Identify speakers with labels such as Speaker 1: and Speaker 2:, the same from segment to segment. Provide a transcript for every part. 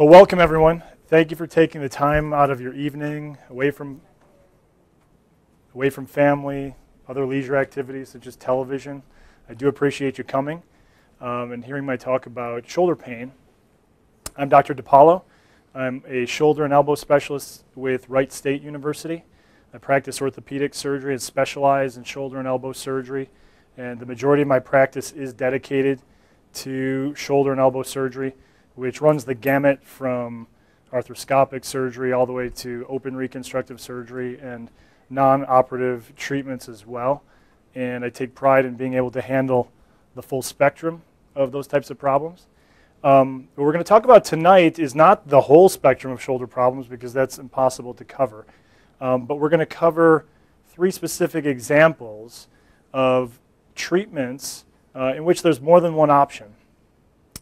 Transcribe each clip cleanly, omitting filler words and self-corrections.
Speaker 1: Well, welcome everyone. Thank you for taking the time out of your evening, away from family, other leisure activities such as television. I do appreciate you coming and hearing my talk about shoulder pain. I'm Dr. DiPaola. I'm a shoulder and elbow specialist with Wright State University. I practice orthopedic surgery and specialize in shoulder and elbow surgery, and the majority of my practice is dedicated to shoulder and elbow surgery, which runs the gamut from arthroscopic surgery all the way to open reconstructive surgery and non-operative treatments as well. And I take pride in being able to handle the full spectrum of those types of problems. What we're going to talk about tonight is not the whole spectrum of shoulder problems because that's impossible to cover. But we're going to cover three specific examples of treatments in which there's more than one option.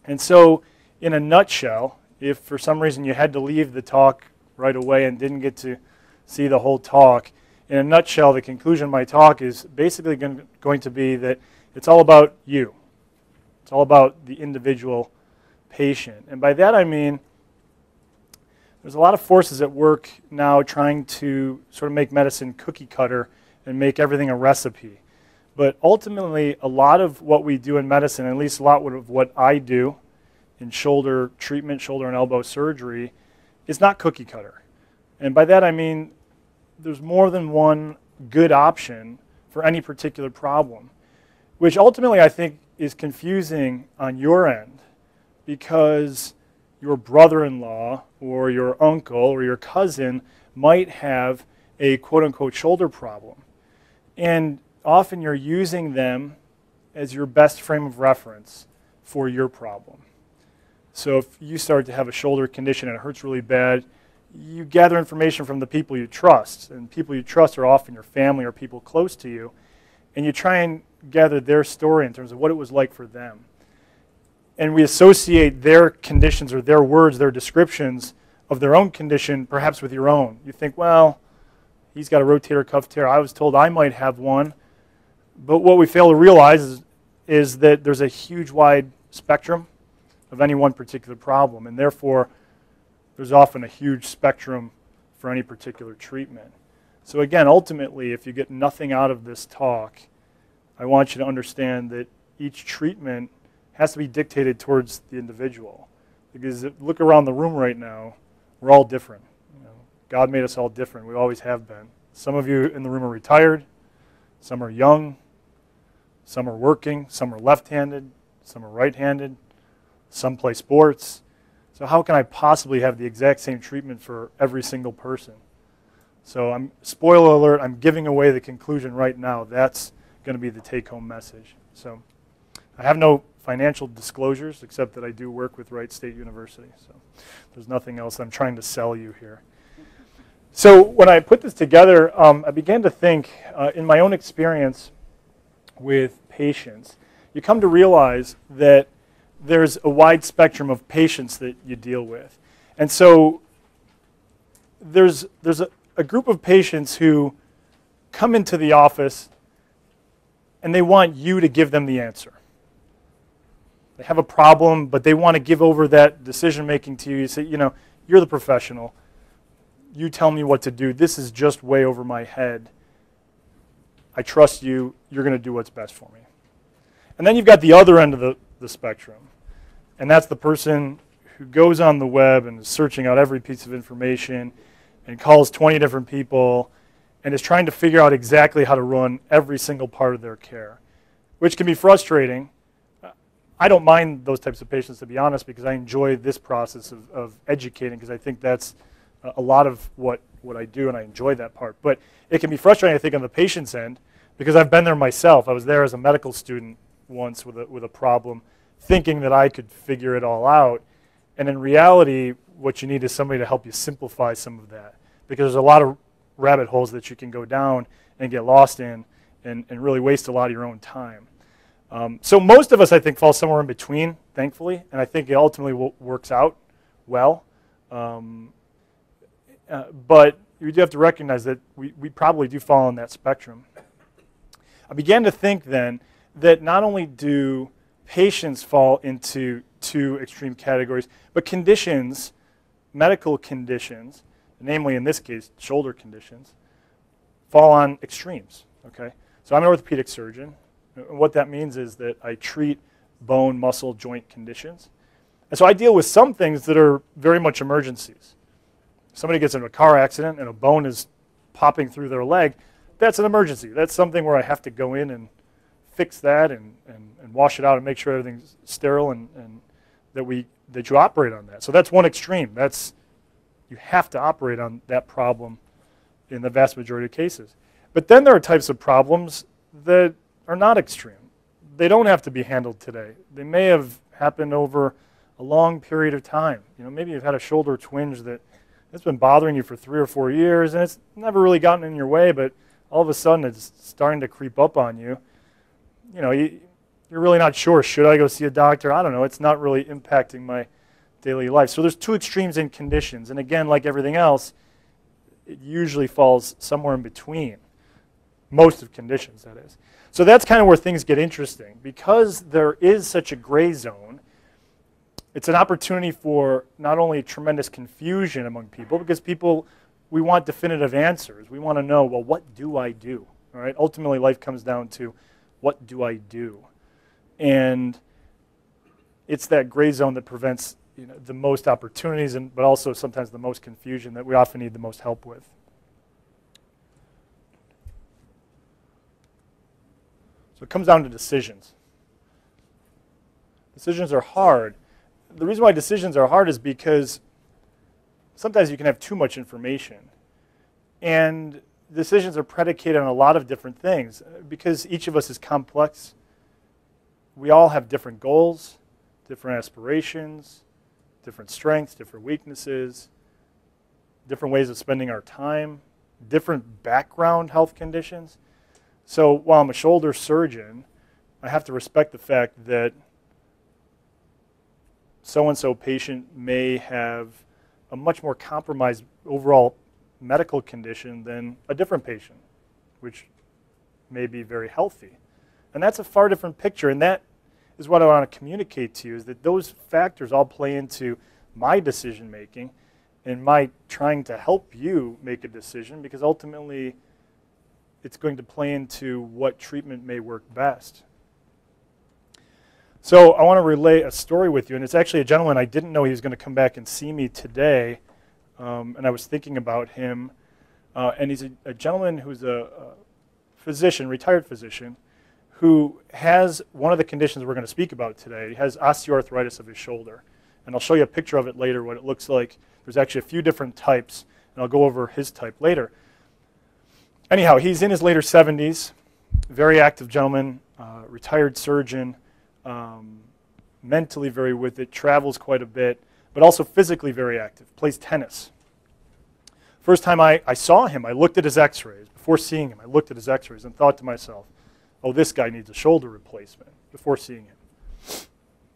Speaker 1: And so, in a nutshell, if for some reason you had to leave the talk right away and didn't get to see the whole talk, in a nutshell, the conclusion of my talk is basically going to be that it's all about you. It's all about the individual patient. And by that I mean there's a lot of forces at work now trying to sort of make medicine cookie cutter and make everything a recipe. But ultimately, a lot of what we do in medicine, at least a lot of what I do in shoulder treatment, shoulder and elbow surgery, is not cookie cutter. And by that I mean there's more than one good option for any particular problem, which ultimately I think is confusing on your end because your brother-in-law or your uncle or your cousin might have a quote-unquote shoulder problem. And often you're using them as your best frame of reference for your problem. So if you start to have a shoulder condition and it hurts really bad, you gather information from the people you trust. And people you trust are often your family or people close to you. And you try and gather their story in terms of what it was like for them. And we associate their conditions or their words, their descriptions of their own condition, perhaps with your own. You think, well, he's got a rotator cuff tear. I was told I might have one. But what we fail to realize is that there's a huge wide spectrum of any one particular problem, and therefore there's often a huge spectrum for any particular treatment. So again, ultimately, if you get nothing out of this talk, I want you to understand that each treatment has to be dictated towards the individual. Because look around the room right now, we're all different. God made us all different. We always have been. Some of you in the room are retired, some are young, some are working, some are left-handed, some are right-handed, some play sports. So how can I possibly have the exact same treatment for every single person? So spoiler alert, I'm giving away the conclusion right now. That's going to be the take-home message. So I have no financial disclosures except that I do work with Wright State University. So there's nothing else I'm trying to sell you here. So when I put this together, I began to think, in my own experience with patients, you come to realize that there's a wide spectrum of patients that you deal with. And so there's a group of patients who come into the office and they want you to give them the answer. They have a problem, but they want to give over that decision-making to you. You say, you're the professional. You tell me what to do. This is just way over my head. I trust you. You're going to do what's best for me. And then you've got the other end of the spectrum. And that's the person who goes on the web and is searching out every piece of information and calls 20 different people and is trying to figure out exactly how to run every single part of their care, which can be frustrating. I don't mind those types of patients, to be honest, because I enjoy this process of educating, because I think that's a lot of what I do, and I enjoy that part. But it can be frustrating, I think, on the patient's end, because I've been there myself. I was there as a medical student once with a problem, thinking that I could figure it all out. And in reality, what you need is somebody to help you simplify some of that, because there's a lot of rabbit holes that you can go down and get lost in and really waste a lot of your own time. So most of us, I think, fall somewhere in between, thankfully, and I think it ultimately works out well. But you do have to recognize that we probably do fall on that spectrum. I began to think then that not only do patients fall into two extreme categories, but conditions medical conditions, namely in this case shoulder conditions, fall on extremes. Okay, so I'm an orthopedic surgeon. And what that means is that I treat bone, muscle, joint conditions. And so I deal with some things that are very much emergencies. Somebody gets in a car accident and a bone is popping through their leg, that's an emergency. That's something where I have to go in and fix that and wash it out and make sure everything's sterile and that you operate on that. So that's one extreme. You have to operate on that problem in the vast majority of cases. But then there are types of problems that are not extreme. They don't have to be handled today. They may have happened over a long period of time. Maybe you've had a shoulder twinge that's been bothering you for 3 or 4 years, and it's never really gotten in your way, but all of a sudden it's starting to creep up on you. You're really not sure, should I go see a doctor? I don't know. It's not really impacting my daily life. So there's two extremes in conditions. And again, like everything else, it usually falls somewhere in between. Most of conditions, that is. So that's kind of where things get interesting. Because there is such a gray zone, it's an opportunity for not only tremendous confusion among people, because we want definitive answers. We want to know, well, what do I do? All right? Ultimately, life comes down to, what do I do? And it's that gray zone that prevents the most opportunities, but also sometimes the most confusion that we often need the most help with. So it comes down to decisions. Decisions are hard. The reason why decisions are hard is because sometimes you can have too much information. And decisions are predicated on a lot of different things. Because each of us is complex, we all have different goals, different aspirations, different strengths, different weaknesses, different ways of spending our time, different background health conditions. So while I'm a shoulder surgeon, I have to respect the fact that so-and-so patient may have a much more compromised overall medical condition than a different patient, which may be very healthy. And that's a far different picture, and that is what I want to communicate to you, is that those factors all play into my decision making and my trying to help you make a decision, because ultimately it's going to play into what treatment may work best. So I want to relay a story with you, and it's actually a gentleman. I didn't know he was going to come back and see me today, and I was thinking about him, and he's a gentleman who's a physician, retired physician, who has one of the conditions we're going to speak about today. He has osteoarthritis of his shoulder, and I'll show you a picture of it later, what it looks like. There's actually a few different types, and I'll go over his type later. Anyhow, he's in his later 70s, very active gentleman, retired surgeon, mentally very with it, travels quite a bit, but also physically very active, plays tennis. First time I saw him, I looked at his x-rays. Before seeing him, I looked at his x-rays and thought to myself, oh, this guy needs a shoulder replacement, before seeing him.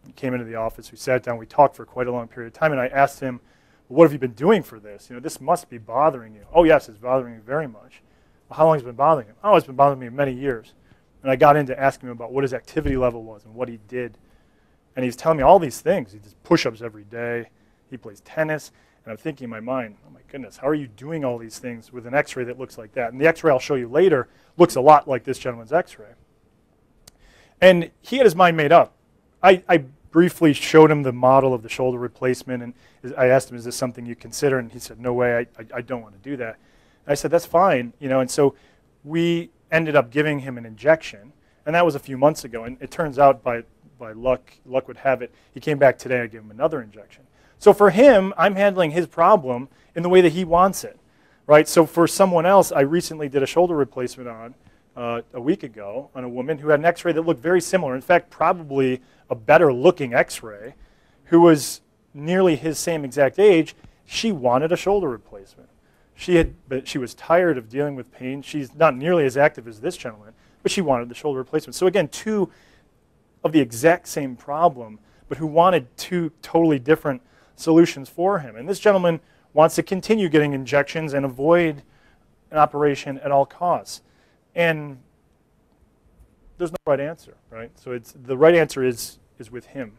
Speaker 1: He came into the office, we sat down, we talked for quite a long period of time, and I asked him, well, what have you been doing for this? This must be bothering you. Oh, yes, it's bothering me very much. Well, how long has it been bothering him? Oh, it's been bothering me many years. And I got into asking him about what his activity level was and what he did. And he's telling me all these things. He does push-ups every day. He plays tennis. And I'm thinking in my mind, oh my goodness, how are you doing all these things with an x-ray that looks like that? And the x-ray I'll show you later looks a lot like this gentleman's x-ray. And he had his mind made up. I briefly showed him the model of the shoulder replacement, and I asked him, is this something you consider? And he said, no way, I don't want to do that. And I said, that's fine. And so we ended up giving him an injection, and that was a few months ago. And it turns out, by luck would have it, he came back today. I gave him another injection. So for him, I'm handling his problem in the way that he wants it, right? So for someone else, I recently did a shoulder replacement on a week ago on a woman who had an x-ray that looked very similar. In fact, probably a better looking x-ray, who was nearly his same exact age. She wanted a shoulder replacement. But she was tired of dealing with pain. She's not nearly as active as this gentleman, but she wanted the shoulder replacement. So again, two of the exact same problem, but who wanted two totally different solutions for him. And this gentleman wants to continue getting injections and avoid an operation at all costs. And there's no right answer, right? So the right answer is with him.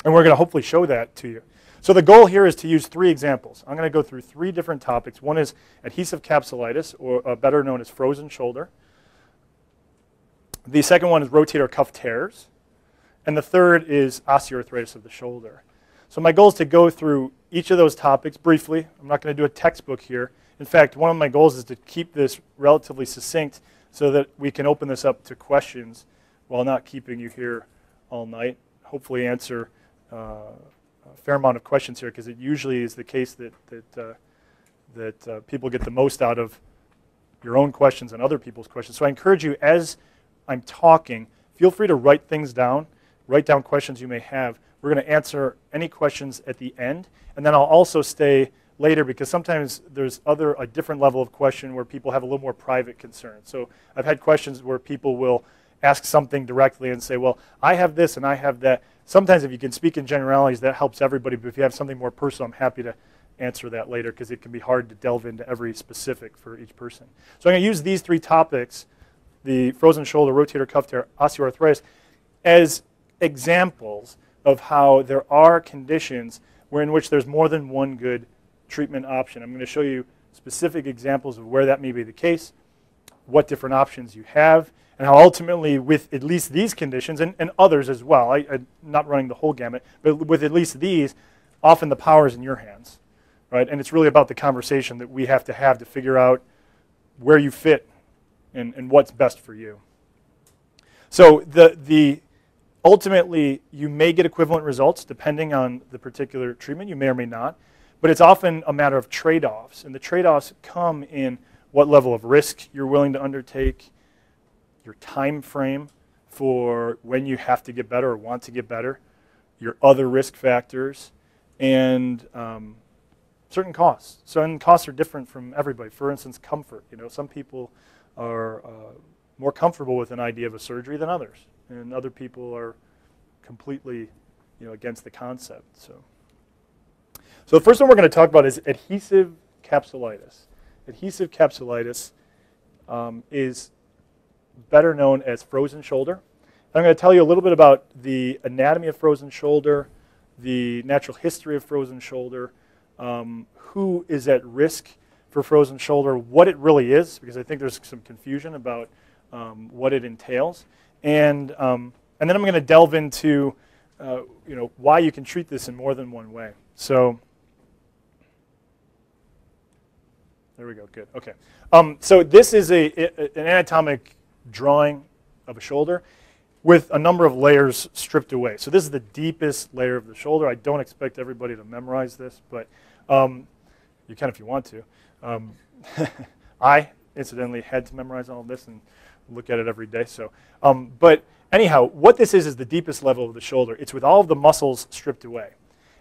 Speaker 1: And we're going to hopefully show that to you. So the goal here is to use 3 examples. I'm going to go through 3 different topics. One is adhesive capsulitis, or better known as frozen shoulder. The second one is rotator cuff tears. And the third is osteoarthritis of the shoulder. So my goal is to go through each of those topics briefly. I'm not going to do a textbook here. In fact, one of my goals is to keep this relatively succinct so that we can open this up to questions while not keeping you here all night. Hopefully answer a fair amount of questions here, because it usually is the case that people get the most out of your own questions and other people's questions. So I encourage you, as I'm talking, feel free to write things down, write down questions you may have. We're going to answer any questions at the end, and then I'll also stay later, because sometimes there's a different level of question where people have a little more private concern. So I've had questions where people will ask something directly and say, well, I have this and I have that. Sometimes if you can speak in generalities, that helps everybody, but if you have something more personal, I'm happy to answer that later, because it can be hard to delve into every specific for each person. So I'm going to use these 3 topics, the frozen shoulder, rotator cuff tear, osteoarthritis, as examples of how there are conditions in which there's more than one good treatment option. I'm going to show you specific examples of where that may be the case, what different options you have, and how ultimately with at least these conditions, and others as well, I'm not running the whole gamut, but with at least these, often the power is in your hands, right? And it's really about the conversation that we have to figure out where you fit and what's best for you. So ultimately, you may get equivalent results depending on the particular treatment. You may or may not. But it's often a matter of trade-offs. And the trade-offs come in what level of risk you're willing to undertake, your time frame for when you have to get better or want to get better, your other risk factors, and certain costs. So, and costs are different from everybody. For instance, comfort. Some people are more comfortable with an idea of a surgery than others, and other people are completely, against the concept. So the first one we're going to talk about is adhesive capsulitis. Adhesive capsulitis is better known as frozen shoulder. I'm going to tell you a little bit about the anatomy of frozen shoulder, the natural history of frozen shoulder, who is at risk for frozen shoulder, what it really is, because I think there's some confusion about what it entails, and then I'm going to delve into why you can treat this in more than one way. So there we go. Good. Okay. So this is an anatomic drawing of a shoulder with a number of layers stripped away. So this is the deepest layer of the shoulder. I don't expect everybody to memorize this, but you can if you want to. I, incidentally, had to memorize all of this and look at it every day. So, but anyhow, what this is the deepest level of the shoulder. It's with all of the muscles stripped away.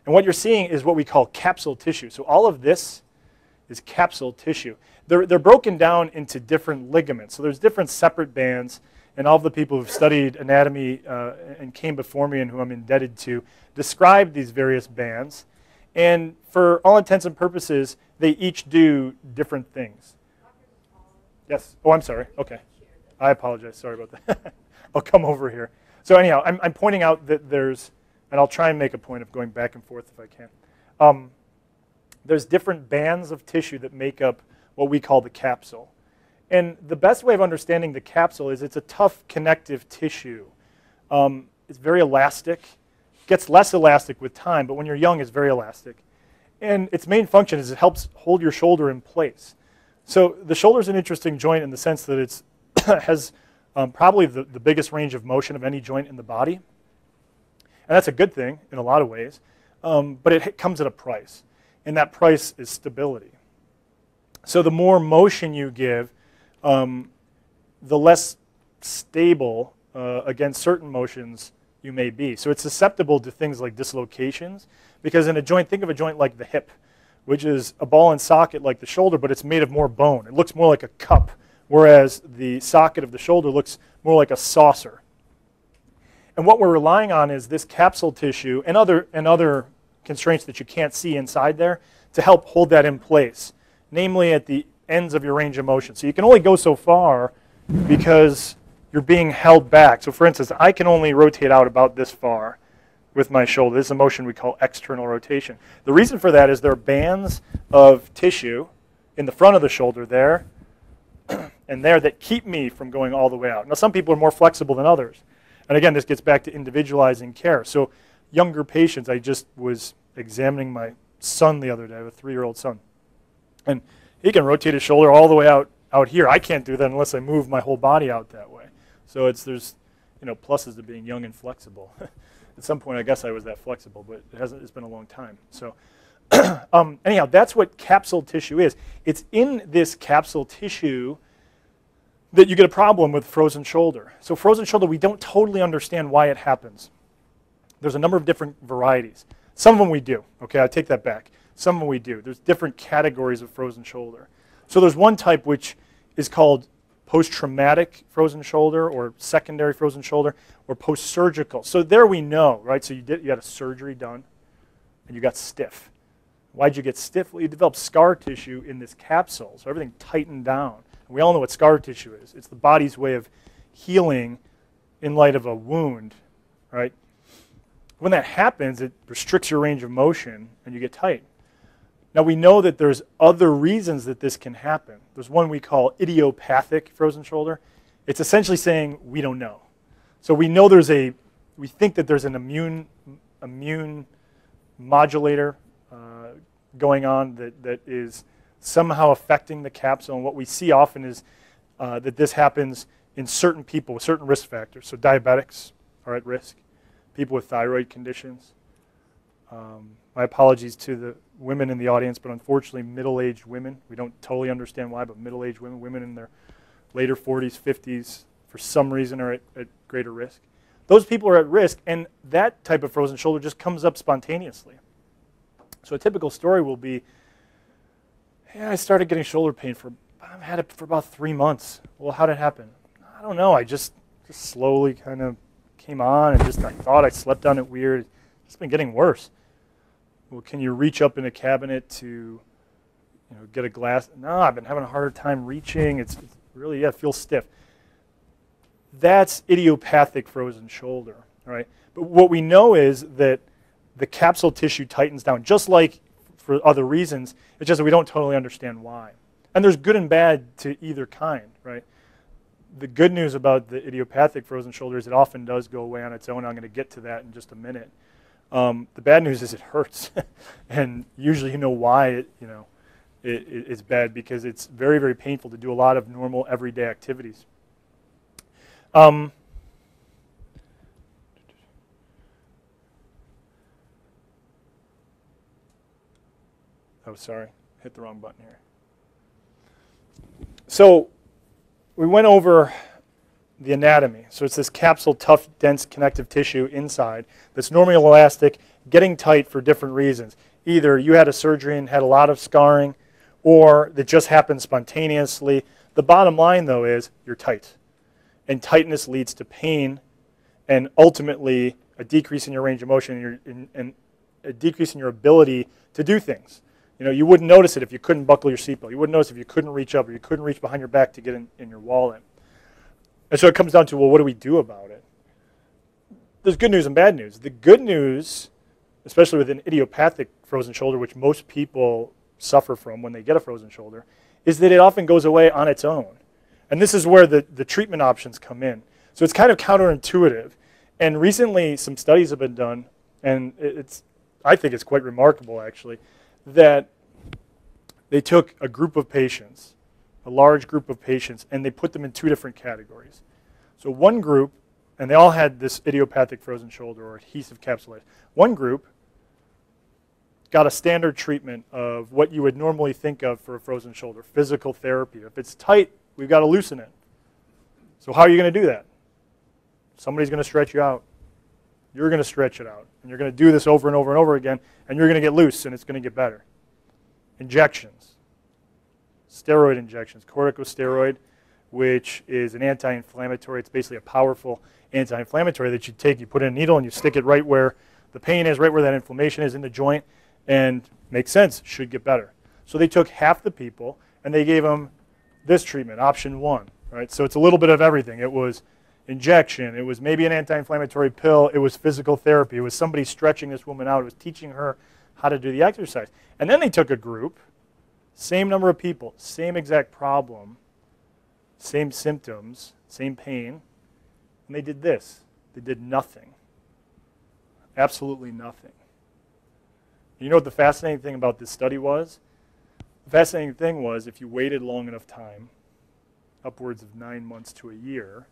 Speaker 1: And what you're seeing is what we call capsule tissue. So all of this is capsule tissue. They're broken down into different ligaments. So there's different separate bands, and all of the people who've studied anatomy and came before me and who I'm indebted to describe these various bands. And for all intents and purposes, they each do different things. Yes. Oh, I'm sorry. Okay. I apologize. Sorry about that. I'll come over here. So anyhow, I'm pointing out that there's, and I'll try and make a point of going back and forth if I can. There's different bands of tissue that make up what we call the capsule. And the best way of understanding the capsule is it's a tough connective tissue. It's very elastic. Gets less elastic with time, but when you're young, it's very elastic. And its main function is it helps hold your shoulder in place. So the shoulder is an interesting joint in the sense that it has probably the biggest range of motion of any joint in the body. And that's a good thing in a lot of ways, but it comes at a price. And that price is stability. So the more motion you give, the less stable against certain motions you may be. So it's susceptible to things like dislocations, because in a joint, think of a joint like the hip, which is a ball and socket like the shoulder, but it's made of more bone. It looks more like a cup, whereas the socket of the shoulder looks more like a saucer. And what we're relying on is this capsule tissue and other constraints that you can't see inside there to help hold that in place, namely at the ends of your range of motion. So you can only go so far because you're being held back. So for instance, I can only rotate out about this far. with my shoulder. This is a motion we call external rotation. The reason for that is there are bands of tissue in the front of the shoulder there and there that keep me from going all the way out. Now, some people are more flexible than others. And again, this gets back to individualizing care. So younger patients, I just was examining my son the other day. I have a 3-year-old son. And he can rotate his shoulder all the way out here. I can't do that unless I move my whole body out that way. So there's pluses to being young and flexible. At some point, I guess I was that flexible, but it's been a long time. So anyhow, that's what capsule tissue is. It's in this capsule tissue that you get a problem with frozen shoulder. So frozen shoulder, we don't totally understand why it happens. There's a number of different varieties. Some of them we do. Okay, I take that back. Some of them we do. There's different categories of frozen shoulder. So there's one type which is called post-traumatic frozen shoulder or secondary frozen shoulder or post-surgical. So there we know, right? So you had a surgery done and you got stiff. Why'd you get stiff? Well, you developed scar tissue in this capsule, so everything tightened down. And we all know what scar tissue is. It's the body's way of healing in light of a wound, right? When that happens, it restricts your range of motion and you get tight. Now we know that there's other reasons that this can happen. There's one we call idiopathic frozen shoulder. It's essentially saying we don't know. So we know we think that there's an immune modulator going on that is somehow affecting the capsule. And what we see often is that this happens in certain people with certain risk factors. So diabetics are at risk, people with thyroid conditions. My apologies to the women in the audience, but unfortunately middle-aged women, we don't totally understand why, but middle-aged women in their later 40s, 50s, for some reason are at greater risk. Those people are at risk, and that type of frozen shoulder just comes up spontaneously. So a typical story will be, hey, I started getting shoulder pain I've had it for about 3 months. Well, how did it happen? I don't know. I just slowly kind of came on, and I thought I slept on it weird. It's been getting worse. Well, can you reach up in a cabinet to get a glass? No, I've been having a harder time reaching. It's really, it feels stiff. That's idiopathic frozen shoulder, right? But what we know is that the capsule tissue tightens down, just like for other reasons. It's just that we don't totally understand why. And there's good and bad to either kind, right? The good news about the idiopathic frozen shoulder is it often does go away on its own. I'm going to get to that in just a minute. The bad news is it hurts, and usually you know why it's bad, because it's very, very painful to do a lot of normal everyday activities. Oh, sorry, hit the wrong button here. So we went over the anatomy. So it's this capsule, tough, dense connective tissue inside that's normally elastic, getting tight for different reasons. Either you had a surgery and had a lot of scarring, or that just happened spontaneously. The bottom line, though, is you're tight. And tightness leads to pain and ultimately a decrease in your range of motion and a decrease in your ability to do things. You wouldn't notice it if you couldn't buckle your seatbelt. You wouldn't notice if you couldn't reach up or you couldn't reach behind your back to get in your wallet. And so it comes down to, well, what do we do about it? There's good news and bad news. The good news, especially with an idiopathic frozen shoulder, which most people suffer from when they get a frozen shoulder, is that it often goes away on its own. And this is where the treatment options come in. So it's kind of counterintuitive. And recently some studies have been done, and I think it's quite remarkable, actually, that they took a group of patients, a large group of patients, and they put them in 2 different categories. So one group, and they all had this idiopathic frozen shoulder or adhesive capsulitis. One group got a standard treatment of what you would normally think of for a frozen shoulder, physical therapy. If it's tight, we've got to loosen it. So how are you going to do that? Somebody's going to stretch you out. You're going to stretch it out. And you're going to do this over and over and over again, and you're going to get loose, and it's going to get better. Injections. Steroid injections. Corticosteroid, which is an anti-inflammatory. It's basically a powerful anti-inflammatory that you take. You put in a needle, and you stick it right where the pain is, right where that inflammation is in the joint, and makes sense. Should get better. So they took half the people, and they gave them this treatment, option 1. Right? So it's a little bit of everything. It was injection. It was maybe an anti-inflammatory pill. It was physical therapy. It was somebody stretching this woman out. It was teaching her how to do the exercise. And then they took a group, same number of people, same exact problem, same symptoms, same pain, and they did this. They did nothing. Absolutely nothing. You know what the fascinating thing about this study was? The fascinating thing was if you waited long enough time, upwards of 9 months to a year,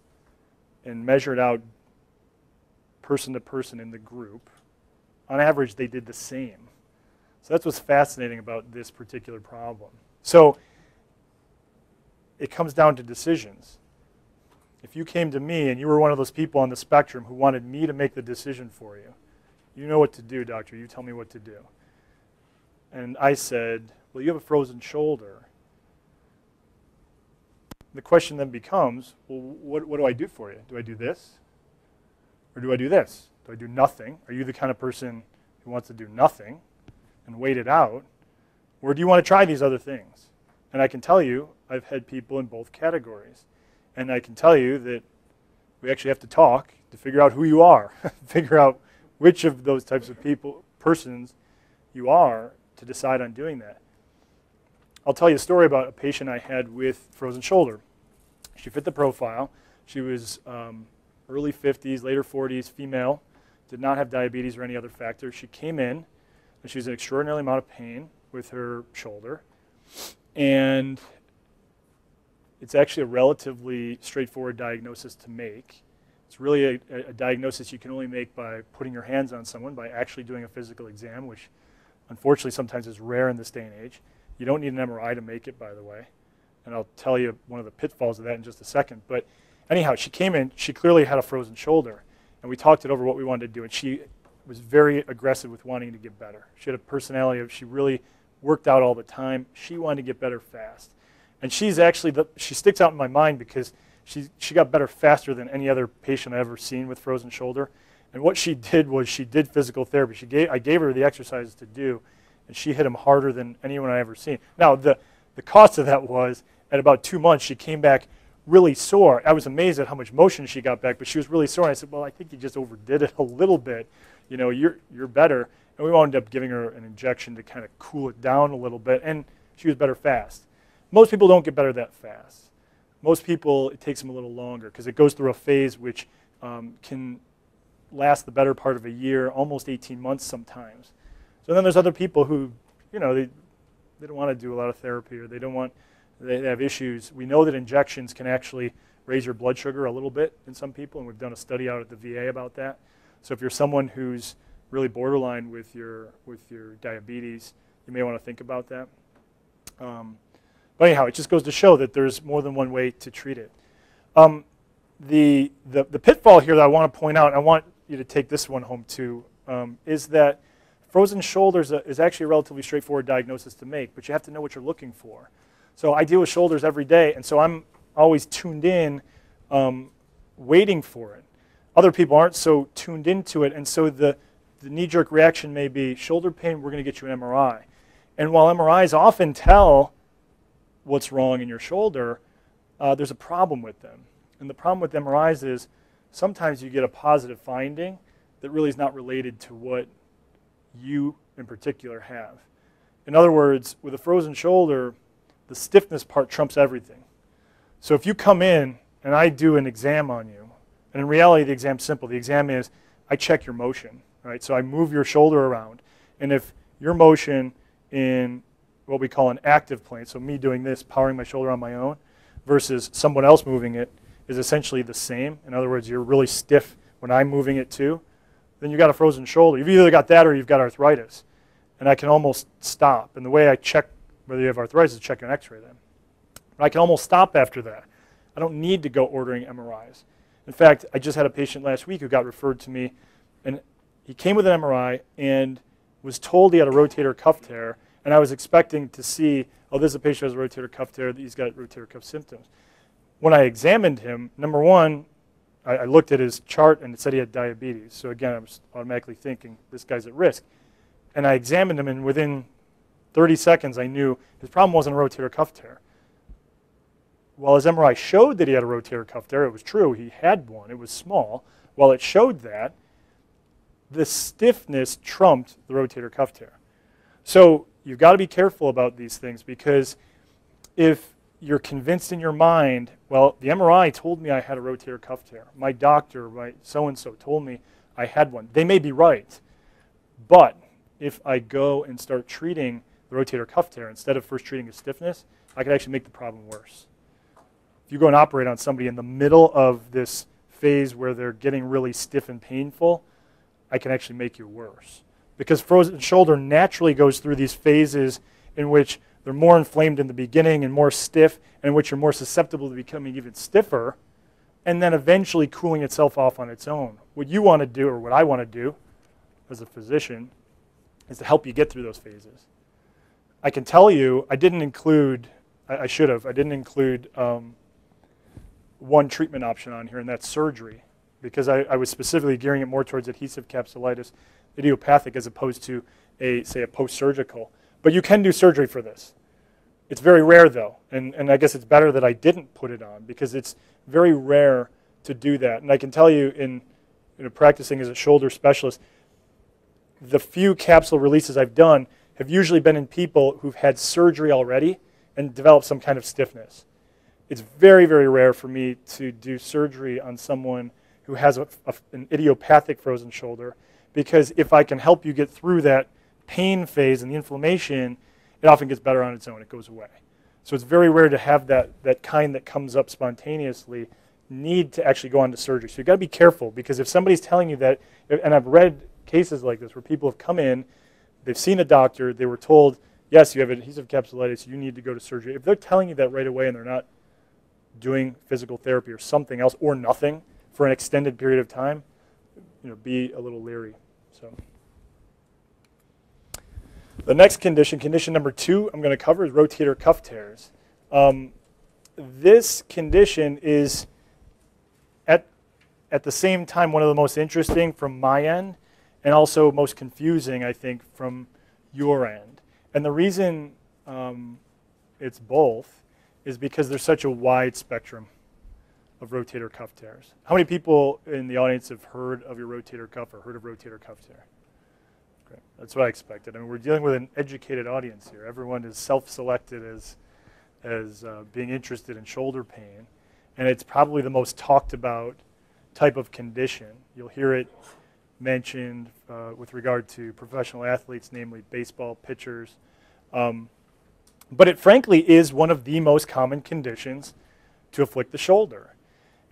Speaker 1: and measured out person to person in the group, on average they did the same. So that's what's fascinating about this particular problem. So it comes down to decisions. If you came to me and you were one of those people on the spectrum who wanted me to make the decision for you, you know what to do, doctor, you tell me what to do. And I said, well, you have a frozen shoulder. The question then becomes, well, what do I do for you? Do I do this? Or do I do this? Do I do nothing? Are you the kind of person who wants to do nothing and wait it out? Or do you want to try these other things? And I can tell you, I've had people in both categories. And I can tell you that we actually have to talk to figure out who you are, figure out which of those types of persons you are to decide on doing that. I'll tell you a story about a patient I had with frozen shoulder. She fit the profile. She was early 50s, later 40s, female, did not have diabetes or any other factor. She came in, and she was in an extraordinary amount of pain with her shoulder. And it's actually a relatively straightforward diagnosis to make. It's really a diagnosis you can only make by putting your hands on someone, by actually doing a physical exam, which unfortunately sometimes is rare in this day and age. You don't need an MRI to make it, by the way. And I'll tell you one of the pitfalls of that in just a second. But anyhow, she came in. She clearly had a frozen shoulder. And we talked it over what we wanted to do. And she was very aggressive with wanting to get better. She had a personality of she really worked out all the time. She wanted to get better fast. And she's actually, she sticks out in my mind because she got better faster than any other patient I've ever seen with frozen shoulder. And what she did was she did physical therapy. I gave her the exercises to do, and she hit them harder than anyone I've ever seen. Now, the cost of that was, at about 2 months, she came back really sore. I was amazed at how much motion she got back, but she was really sore. And I said, well, I think you just overdid it a little bit. You know, you're better. And we wound up giving her an injection to kind of cool it down a little bit, and she was better fast. Most people don't get better that fast. Most people, it takes them a little longer because it goes through a phase which can last the better part of a year, almost 18 months sometimes. So then there's other people who, you know, they don't want to do a lot of therapy, or they have issues. We know that injections can actually raise your blood sugar a little bit in some people, and we've done a study out at the VA about that. So if you're someone who's really borderline with your diabetes, you may want to think about that. But anyhow, it just goes to show that there's more than one way to treat it. The pitfall here that I want to point out, and I want you to take this one home too, is that frozen shoulders is actually a relatively straightforward diagnosis to make, but you have to know what you're looking for. So I deal with shoulders every day, and so I'm always tuned in, waiting for it. Other people aren't so tuned into it, and so the knee-jerk reaction may be shoulder pain, we're going to get you an MRI. And while MRIs often tell what's wrong in your shoulder, there's a problem with them. And the problem with MRIs is sometimes you get a positive finding that really is not related to what you in particular have. In other words, with a frozen shoulder, the stiffness part trumps everything. So if you come in and I do an exam on you, and in reality the exam's simple. The exam is I check your motion, right? So I move your shoulder around. And if your motion in what we call an active plane, so me doing this, powering my shoulder on my own, versus someone else moving it, is essentially the same. In other words, you're really stiff when I'm moving it too, then you've got a frozen shoulder. You've either got that or you've got arthritis. And I can almost stop. And the way I check whether you have arthritis is check an x-ray then. But I can almost stop after that. I don't need to go ordering MRIs. In fact, I just had a patient last week who got referred to me, and he came with an MRI and was told he had a rotator cuff tear, and I was expecting to see, oh, this is a patient who has a rotator cuff tear, he's got rotator cuff symptoms. When I examined him, number one, I looked at his chart and it said he had diabetes. So again, I was automatically thinking, this guy's at risk. And I examined him, and within 30 seconds I knew his problem wasn't a rotator cuff tear. while his MRI showed that he had a rotator cuff tear, it was true, he had one, it was small. While it showed that, the stiffness trumped the rotator cuff tear. So you've got to be careful about these things, because if you're convinced in your mind, well, the MRI told me I had a rotator cuff tear. My doctor, my so-and-so told me I had one. They may be right. But if I go and start treating the rotator cuff tear instead of first treating the stiffness, I could actually make the problem worse. If you go and operate on somebody in the middle of this phase where they're getting really stiff and painful, I can actually make you worse. Because frozen shoulder naturally goes through these phases in which they're more inflamed in the beginning and more stiff, and in which you're more susceptible to becoming even stiffer, and then eventually cooling itself off on its own. What you want to do, or what I want to do as a physician, is to help you get through those phases. I can tell you, I didn't include, I should have, I didn't include one treatment option on here, and that's surgery, because I was specifically gearing it more towards adhesive capsulitis, idiopathic, as opposed to say a post-surgical. But you can do surgery for this. It's very rare, though, and I guess it's better that I didn't put it on, because it's very rare to do that. And I can tell you, in practicing as a shoulder specialist, the few capsule releases I've done have usually been in people who've had surgery already and developed some kind of stiffness. It's very, very rare for me to do surgery on someone who has an idiopathic frozen shoulder, because if I can help you get through that pain phase and the inflammation, it often gets better on its own. It goes away. So it's very rare to have that kind that comes up spontaneously need to actually go on to surgery. So you've got to be careful, because if somebody's telling you that, and I've read cases like this where people have come in, they've seen a doctor, they were told, yes, you have adhesive capsulitis, you need to go to surgery. If they're telling you that right away and they're not doing physical therapy or something else or nothing for an extended period of time, be a little leery. So the next condition, condition number 2, I'm going to cover is rotator cuff tears. This condition is at the same time one of the most interesting from my end, and also most confusing, I think, from your end. And the reason it's both is because there's such a wide spectrum of rotator cuff tears. How many people in the audience have heard of your rotator cuff or heard of rotator cuff tear? Okay. That's what I expected. I mean, we're dealing with an educated audience here. Everyone is self-selected as being interested in shoulder pain, and it's probably the most talked about type of condition. You'll hear it mentioned with regard to professional athletes, namely baseball pitchers. But it frankly is one of the most common conditions to afflict the shoulder.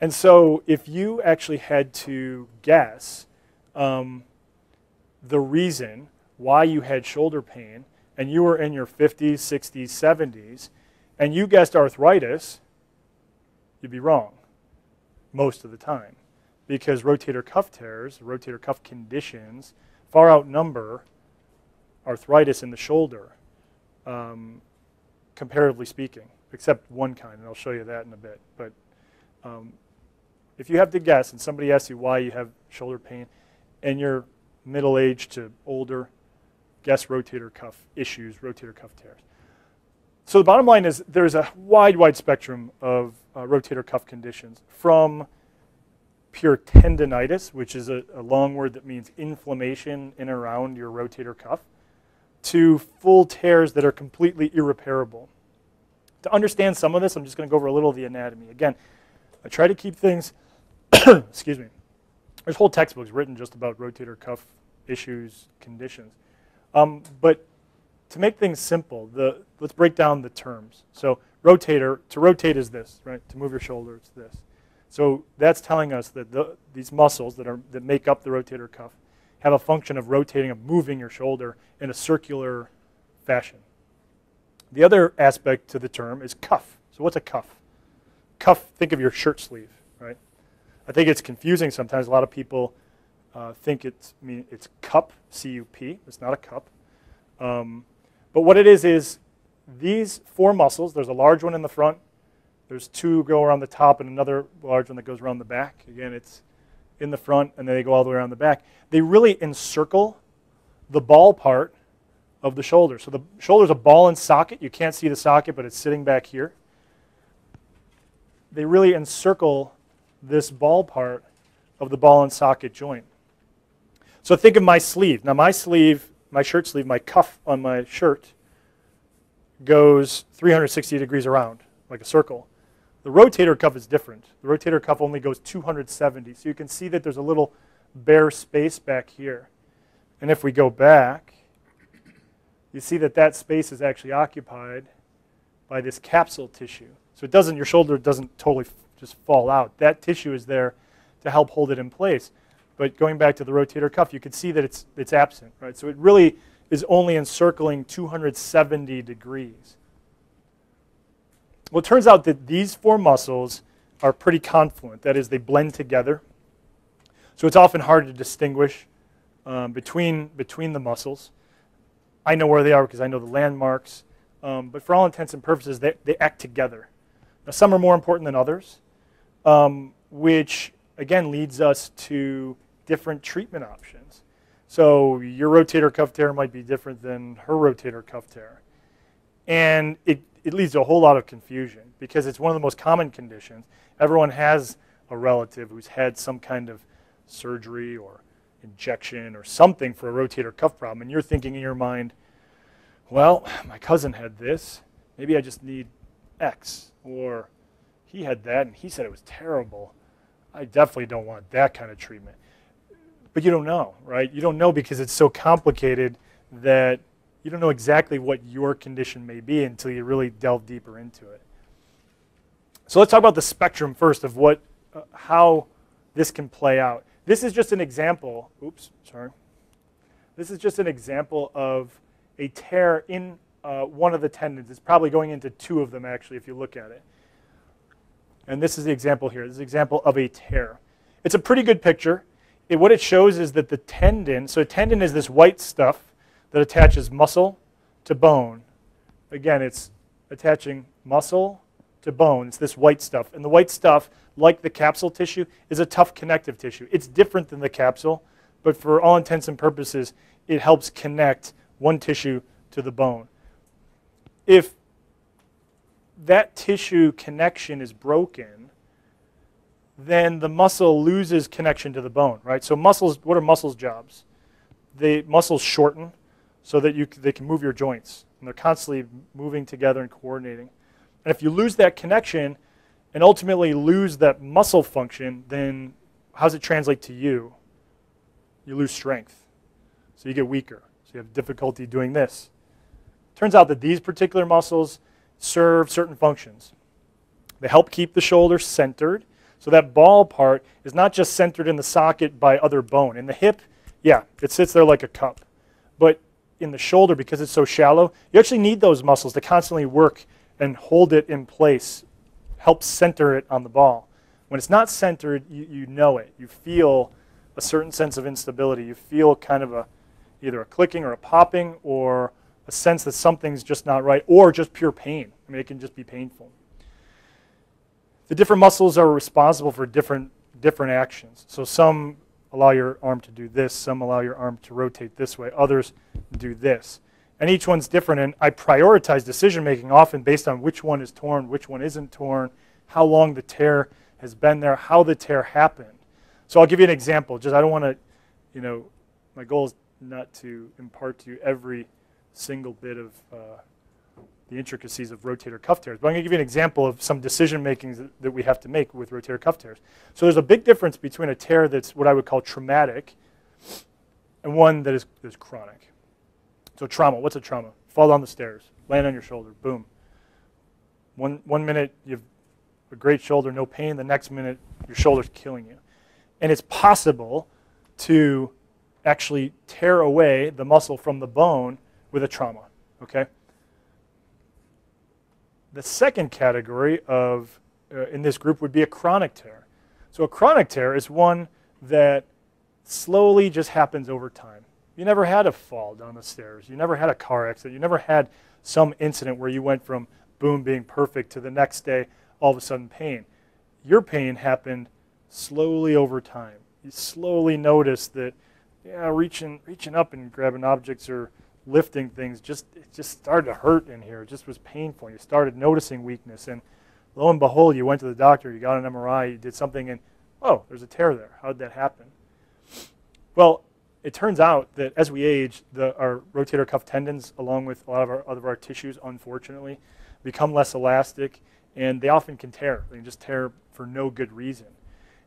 Speaker 1: And so if you actually had to guess the reason why you had shoulder pain, and you were in your 50s, 60s, 70s, and you guessed arthritis, you'd be wrong most of the time, because rotator cuff tears, rotator cuff conditions, far outnumber arthritis in the shoulder, comparatively speaking, except one kind, and I'll show you that in a bit. But if you have to guess, and somebody asks you why you have shoulder pain, and you're middle-aged to older, guess rotator cuff issues, rotator cuff tears. So the bottom line is there's a wide spectrum of rotator cuff conditions, from pure tendinitis, which is a long word that means inflammation in and around your rotator cuff, to full tears that are completely irreparable. To understand some of this, I'm just going to go over a little of the anatomy. Again, I try to keep things, excuse me, there's whole textbooks written just about rotator cuff issues, conditions. But to make things simple, let's break down the terms. So rotator, to rotate is this, right? To move your shoulder, it's this. So that's telling us that these muscles that make up the rotator cuff have a function of rotating, of moving your shoulder in a circular fashion. The other aspect to the term is cuff. So what's a cuff? Cuff, think of your shirt sleeve, right? I think it's confusing sometimes. A lot of people think it's cup, C-U-P. It's not a cup. But what it is these 4 muscles, there's a large one in the front, there's 2 go around the top, and another large one that goes around the back. Again, it's in the front, and then they go all the way around the back. They really encircle the ball part of the shoulder. So the shoulder's a ball and socket. You can't see the socket, but it's sitting back here. they really encircle this ball part of the ball and socket joint. So think of my sleeve. Now my sleeve, my shirt sleeve, my cuff on my shirt goes 360 degrees around, like a circle. The rotator cuff is different. The rotator cuff only goes 270. So you can see that there's a little bare space back here. And if we go back, you see that that space is actually occupied by this capsule tissue. So it doesn't, your shoulder doesn't totally just fall out. That tissue is there to help hold it in place. But going back to the rotator cuff, you can see that it's absent, right? So it really is only encircling 270 degrees. Well, it turns out that these four muscles are pretty confluent. That is, they blend together. So it's often hard to distinguish between the muscles. I know where they are because I know the landmarks. But for all intents and purposes, they act together. Now, some are more important than others, which, again, leads us to different treatment options. So your rotator cuff tear might be different than her rotator cuff tear. And it leads to a whole lot of confusion because it's one of the most common conditions. Everyone has a relative who's had some kind of surgery or injection or something for a rotator cuff problem. And you're thinking in your mind, well, my cousin had this. Maybe I just need X. Or he had that and he said it was terrible. I definitely don't want that kind of treatment. But you don't know, right? You don't know because it's so complicated that you don't know exactly what your condition may be until you really delve deeper into it. So let's talk about the spectrum first of how this can play out. This is just an example. Oops, sorry. This is just an example of a tear in one of the tendons. It's probably going into two of them, actually, if you look at it. And this is the example here. This is an example of a tear. It's a pretty good picture. What it shows is that the tendon, so a tendon is this white stuff that attaches muscle to bone. Again, it's attaching muscle to bone. It's this white stuff. And the white stuff, like the capsule tissue, is a tough connective tissue. It's different than the capsule, but for all intents and purposes, it helps connect one tissue to the bone. If that tissue connection is broken, then the muscle loses connection to the bone, right? So muscles, what are muscles' jobs? Muscles shorten so that they can move your joints. And they're constantly moving together and coordinating. And if you lose that connection and ultimately lose that muscle function, then how does it translate to you? You lose strength. So you get weaker. So you have difficulty doing this. Turns out that these particular muscles serve certain functions. They help keep the shoulder centered. So that ball part is not just centered in the socket by other bone. In the hip, yeah, it sits there like a cup. But in the shoulder, because it's so shallow, you actually need those muscles to constantly work and hold it in place, help center it on the ball. When it's not centered, you know it. You feel a certain sense of instability. You feel kind of either a clicking or a popping or a sense that something's just not right, or just pure pain. I mean, it can just be painful. The different muscles are responsible for different actions. So some allow your arm to do this, some allow your arm to rotate this way, others do this. And each one's different, and I prioritize decision-making often based on which one is torn, which one isn't torn, how long the tear has been there, how the tear happened. So I'll give you an example. Just I don't want to, my goal is not to impart to you every single bit of the intricacies of rotator cuff tears. But I'm going to give you an example of some decision-making that we have to make with rotator cuff tears. So there's a big difference between a tear that's what I would call traumatic and one that is chronic. So trauma, what's a trauma? Fall down the stairs, land on your shoulder, boom. One minute you have a great shoulder, no pain. The next minute your shoulder's killing you. And it's possible to actually tear away the muscle from the bone with a trauma, okay? The second category in this group would be a chronic tear. So a chronic tear is one that slowly just happens over time. You never had a fall down the stairs. You never had a car accident. You never had some incident where you went from boom being perfect to the next day all of a sudden pain. Your pain happened slowly over time. You slowly notice that reaching up and grabbing objects or lifting things, it just started to hurt in here. It just was painful. You started noticing weakness, and Lo and behold, you went to the doctor, you got an MRI, you did something, and oh, there's a tear there. How did that happen? Well, it turns out that as we age, our rotator cuff tendons, along with a lot of our tissues, unfortunately, become less elastic, and they often can tear. They can just tear for no good reason.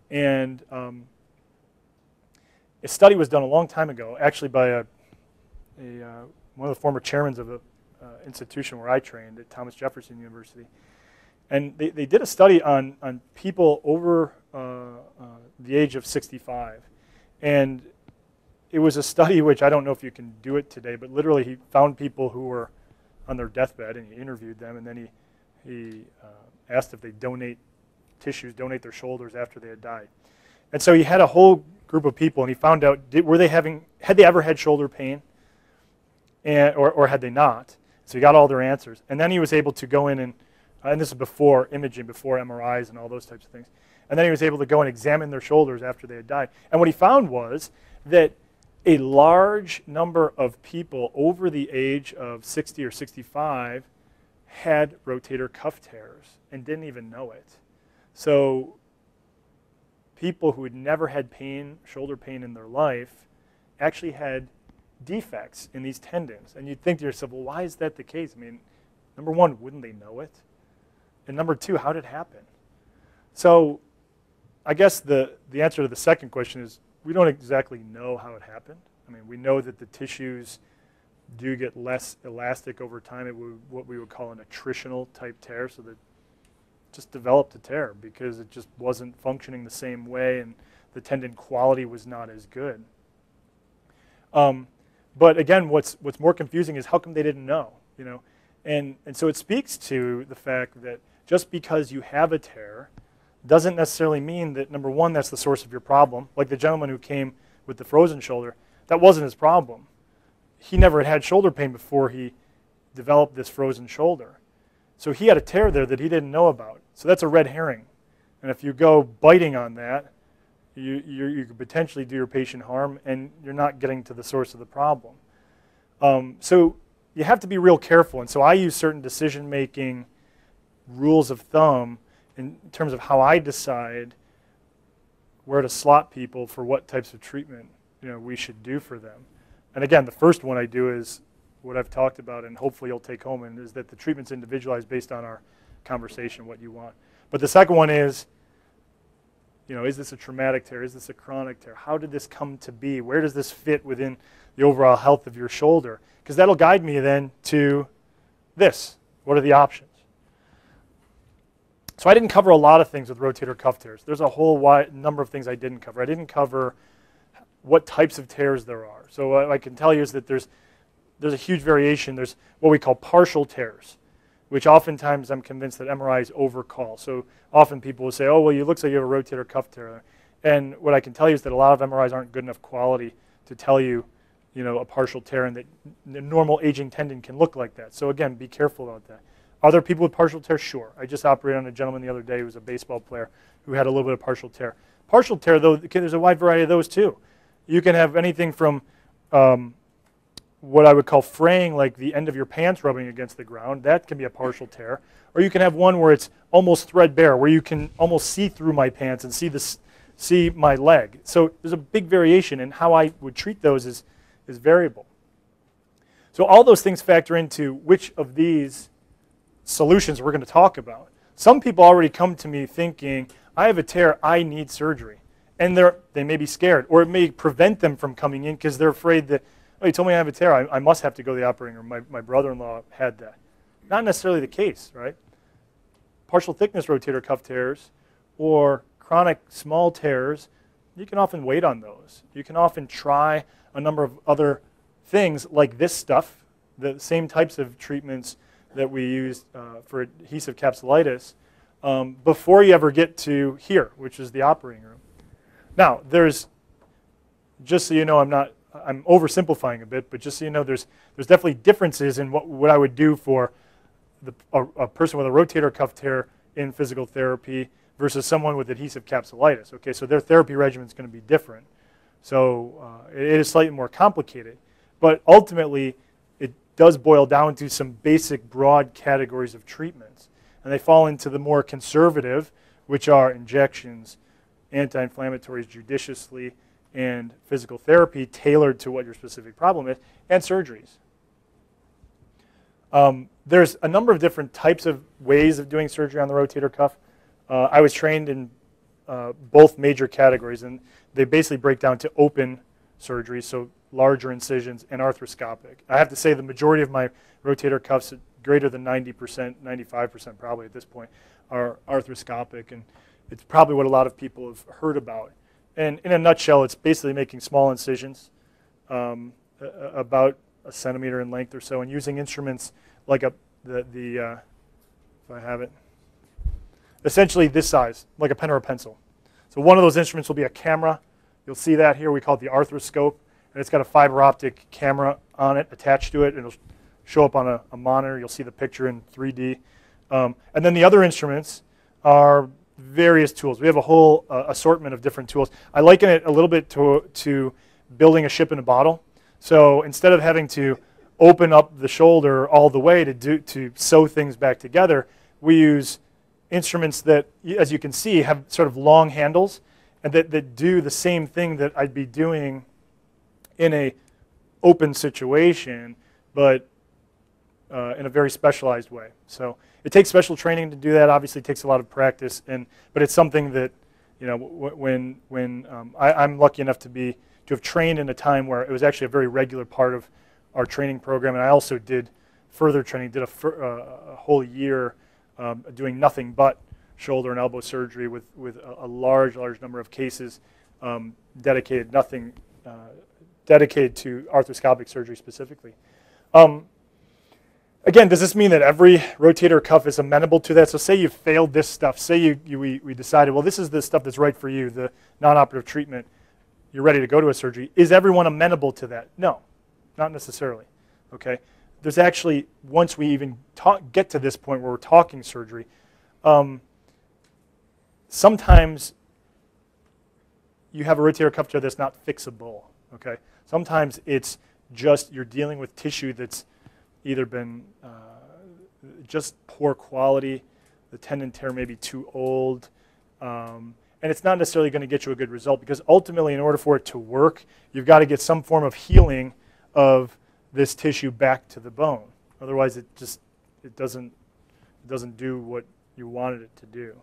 Speaker 1: And a study was done a long time ago, actually by one of the former chairmen of the institution where I trained at Thomas Jefferson University. And they did a study on people over the age of 65. And it was a study which I don't know if you can do it today, but literally he found people who were on their deathbed and he interviewed them, and then he asked if they donate tissues, donate their shoulders after they had died. And so he had a whole group of people, and he found out, had they ever had shoulder pain, or had they not? So he got all their answers. And then he was able to go in and this is before imaging, before MRIs and all those types of things. And then he was able to go and examine their shoulders after they had died. And what he found was that a large number of people over the age of 60 or 65 had rotator cuff tears and didn't even know it. So people who had never had pain, shoulder pain in their life, actually had defects in these tendons. And you'd think to yourself, well, why is that the case? I mean, number one, wouldn't they know it? And number two, how did it happen? So I guess the answer to the second question is we don't exactly know how it happened. I mean, we know that the tissues do get less elastic over time. It would, what we would call an attritional type tear, so that just developed a tear because it just wasn't functioning the same way and the tendon quality was not as good. But again, what's more confusing is how come they didn't know, you know? And so it speaks to the fact that just because you have a tear doesn't necessarily mean that, number one, that's the source of your problem. Like the gentleman who came with the frozen shoulder, that wasn't his problem. He never had shoulder pain before he developed this frozen shoulder. So he had a tear there that he didn't know about. So that's a red herring. And if you go biting on that, you could potentially do your patient harm, and you're not getting to the source of the problem. So you have to be real careful. And so I use certain decision-making rules of thumb in terms of how I decide where to slot people for what types of treatment we should do for them. And again, the first one I do is what I've talked about, and hopefully you'll take home, and is that the treatment's individualized based on our conversation, what you want. But the second one is, is this a traumatic tear? Is this a chronic tear? How did this come to be? Where does this fit within the overall health of your shoulder? Because that'll guide me then to this. What are the options? So I didn't cover a lot of things with rotator cuff tears. There's a whole wide number of things I didn't cover. I didn't cover what types of tears there are. So what I can tell you is that there's a huge variation. There's what we call partial tears, which oftentimes I'm convinced that MRIs overcall. So often people will say, oh, well, it looks like you have a rotator cuff tear. And what I can tell you is that a lot of MRIs aren't good enough quality to tell you, a partial tear, and that the normal aging tendon can look like that. So again, be careful about that. Are there people with partial tear? Sure. I just operated on a gentleman the other day who was a baseball player who had a little bit of partial tear. Partial tear, though, there's a wide variety of those too. You can have anything from what I would call fraying, like the end of your pants rubbing against the ground. That can be a partial tear. Or you can have one where it's almost threadbare, where you can almost see through my pants and see my leg. So there's a big variation, and how I would treat those is variable. So all those things factor into which of these solutions we're going to talk about. Some people already come to me thinking, I have a tear, I need surgery. And they may be scared, or it may prevent them from coming in because they're afraid that, oh, you told me I have a tear, I must have to go to the operating room. My brother-in-law had that. Not necessarily the case, right? Partial thickness rotator cuff tears or chronic small tears, you can often wait on those. You can often try a number of other things like this stuff, the same types of treatments that we used for adhesive capsulitis before you ever get to here, which is the operating room. Now, just so you know, I'm oversimplifying a bit, but just so you know, there's definitely differences in what I would do for a person with a rotator cuff tear in physical therapy versus someone with adhesive capsulitis. Okay, so their therapy regimen is going to be different. So it is slightly more complicated, but ultimately it does boil down to some basic broad categories of treatments. and they fall into the more conservative, which are injections, anti-inflammatories judiciously, and physical therapy tailored to what your specific problem is, and surgeries. There's a number of different types of ways of doing surgery on the rotator cuff. I was trained in both major categories, and they basically break down to open surgery, so larger incisions, and arthroscopic. I have to say the majority of my rotator cuffs, greater than 90%, 95% probably at this point, are arthroscopic, and it's probably what a lot of people have heard about. And in a nutshell, it's basically making small incisions, about a centimeter in length or so, and using instruments like if I have it, essentially this size, like a pen or a pencil. So one of those instruments will be a camera. You'll see that here. We call it the Arthroscope, and it's got a fiber optic camera on it attached to it, and it'll show up on a monitor. You'll see the picture in 3D. And then the other instruments are various tools. We have a whole assortment of different tools. I liken it a little bit to building a ship in a bottle. So instead of having to open up the shoulder all the way to sew things back together, we use instruments that, as you can see, have sort of long handles and that do the same thing that I'd be doing in a open situation, but in a very specialized way. So it takes special training to do that. Obviously, it takes a lot of practice, but it's something that, you know, when I'm lucky enough to have trained in a time where it was actually a very regular part of our training program, and I also did further training, did a whole year doing nothing but shoulder and elbow surgery with a large number of cases dedicated to arthroscopic surgery specifically. Again, does this mean that every rotator cuff is amenable to that? So say you failed this stuff. Say we decided, well, this is the stuff that's right for you, the non-operative treatment. You're ready to go to a surgery. Is everyone amenable to that? No, not necessarily. Okay. There's actually, once we even get to this point where we're talking surgery, sometimes you have a rotator cuff tear that's not fixable. Okay. Sometimes it's just you're dealing with tissue that's either been just poor quality, the tendon tear may be too old, and it's not necessarily going to get you a good result, because ultimately, in order for it to work, you've got to get some form of healing of this tissue back to the bone. Otherwise, it doesn't do what you wanted it to do.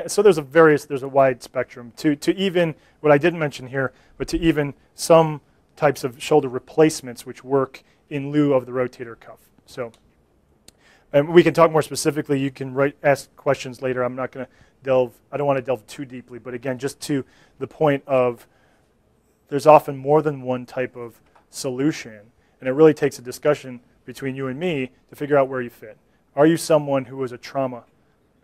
Speaker 1: So there's a wide spectrum to even what I didn't mention here, but to even some types of shoulder replacements which work in lieu of the rotator cuff. So, and we can talk more specifically. You can ask questions later. I'm not going to I don't want to delve too deeply, but again, just to the point of there's often more than one type of solution, and it really takes a discussion between you and me to figure out where you fit. Are you someone who was a trauma,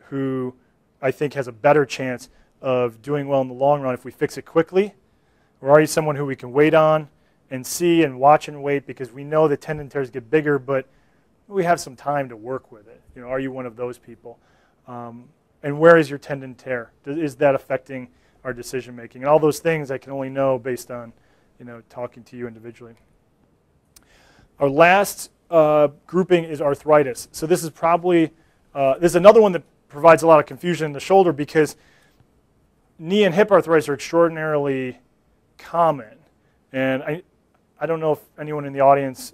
Speaker 1: who I think has a better chance of doing well in the long run if we fix it quickly? Or are you someone who we can wait on and see and watch and wait because we know the tendon tears get bigger, but we have some time to work with it? You know, are you one of those people? And where is your tendon tear? Is that affecting our decision making? And all those things I can only know based on, you know, talking to you individually. Our last grouping is arthritis. So this is probably this is another one that provides a lot of confusion in the shoulder, because knee and hip arthritis are extraordinarily common. And I don't know if anyone in the audience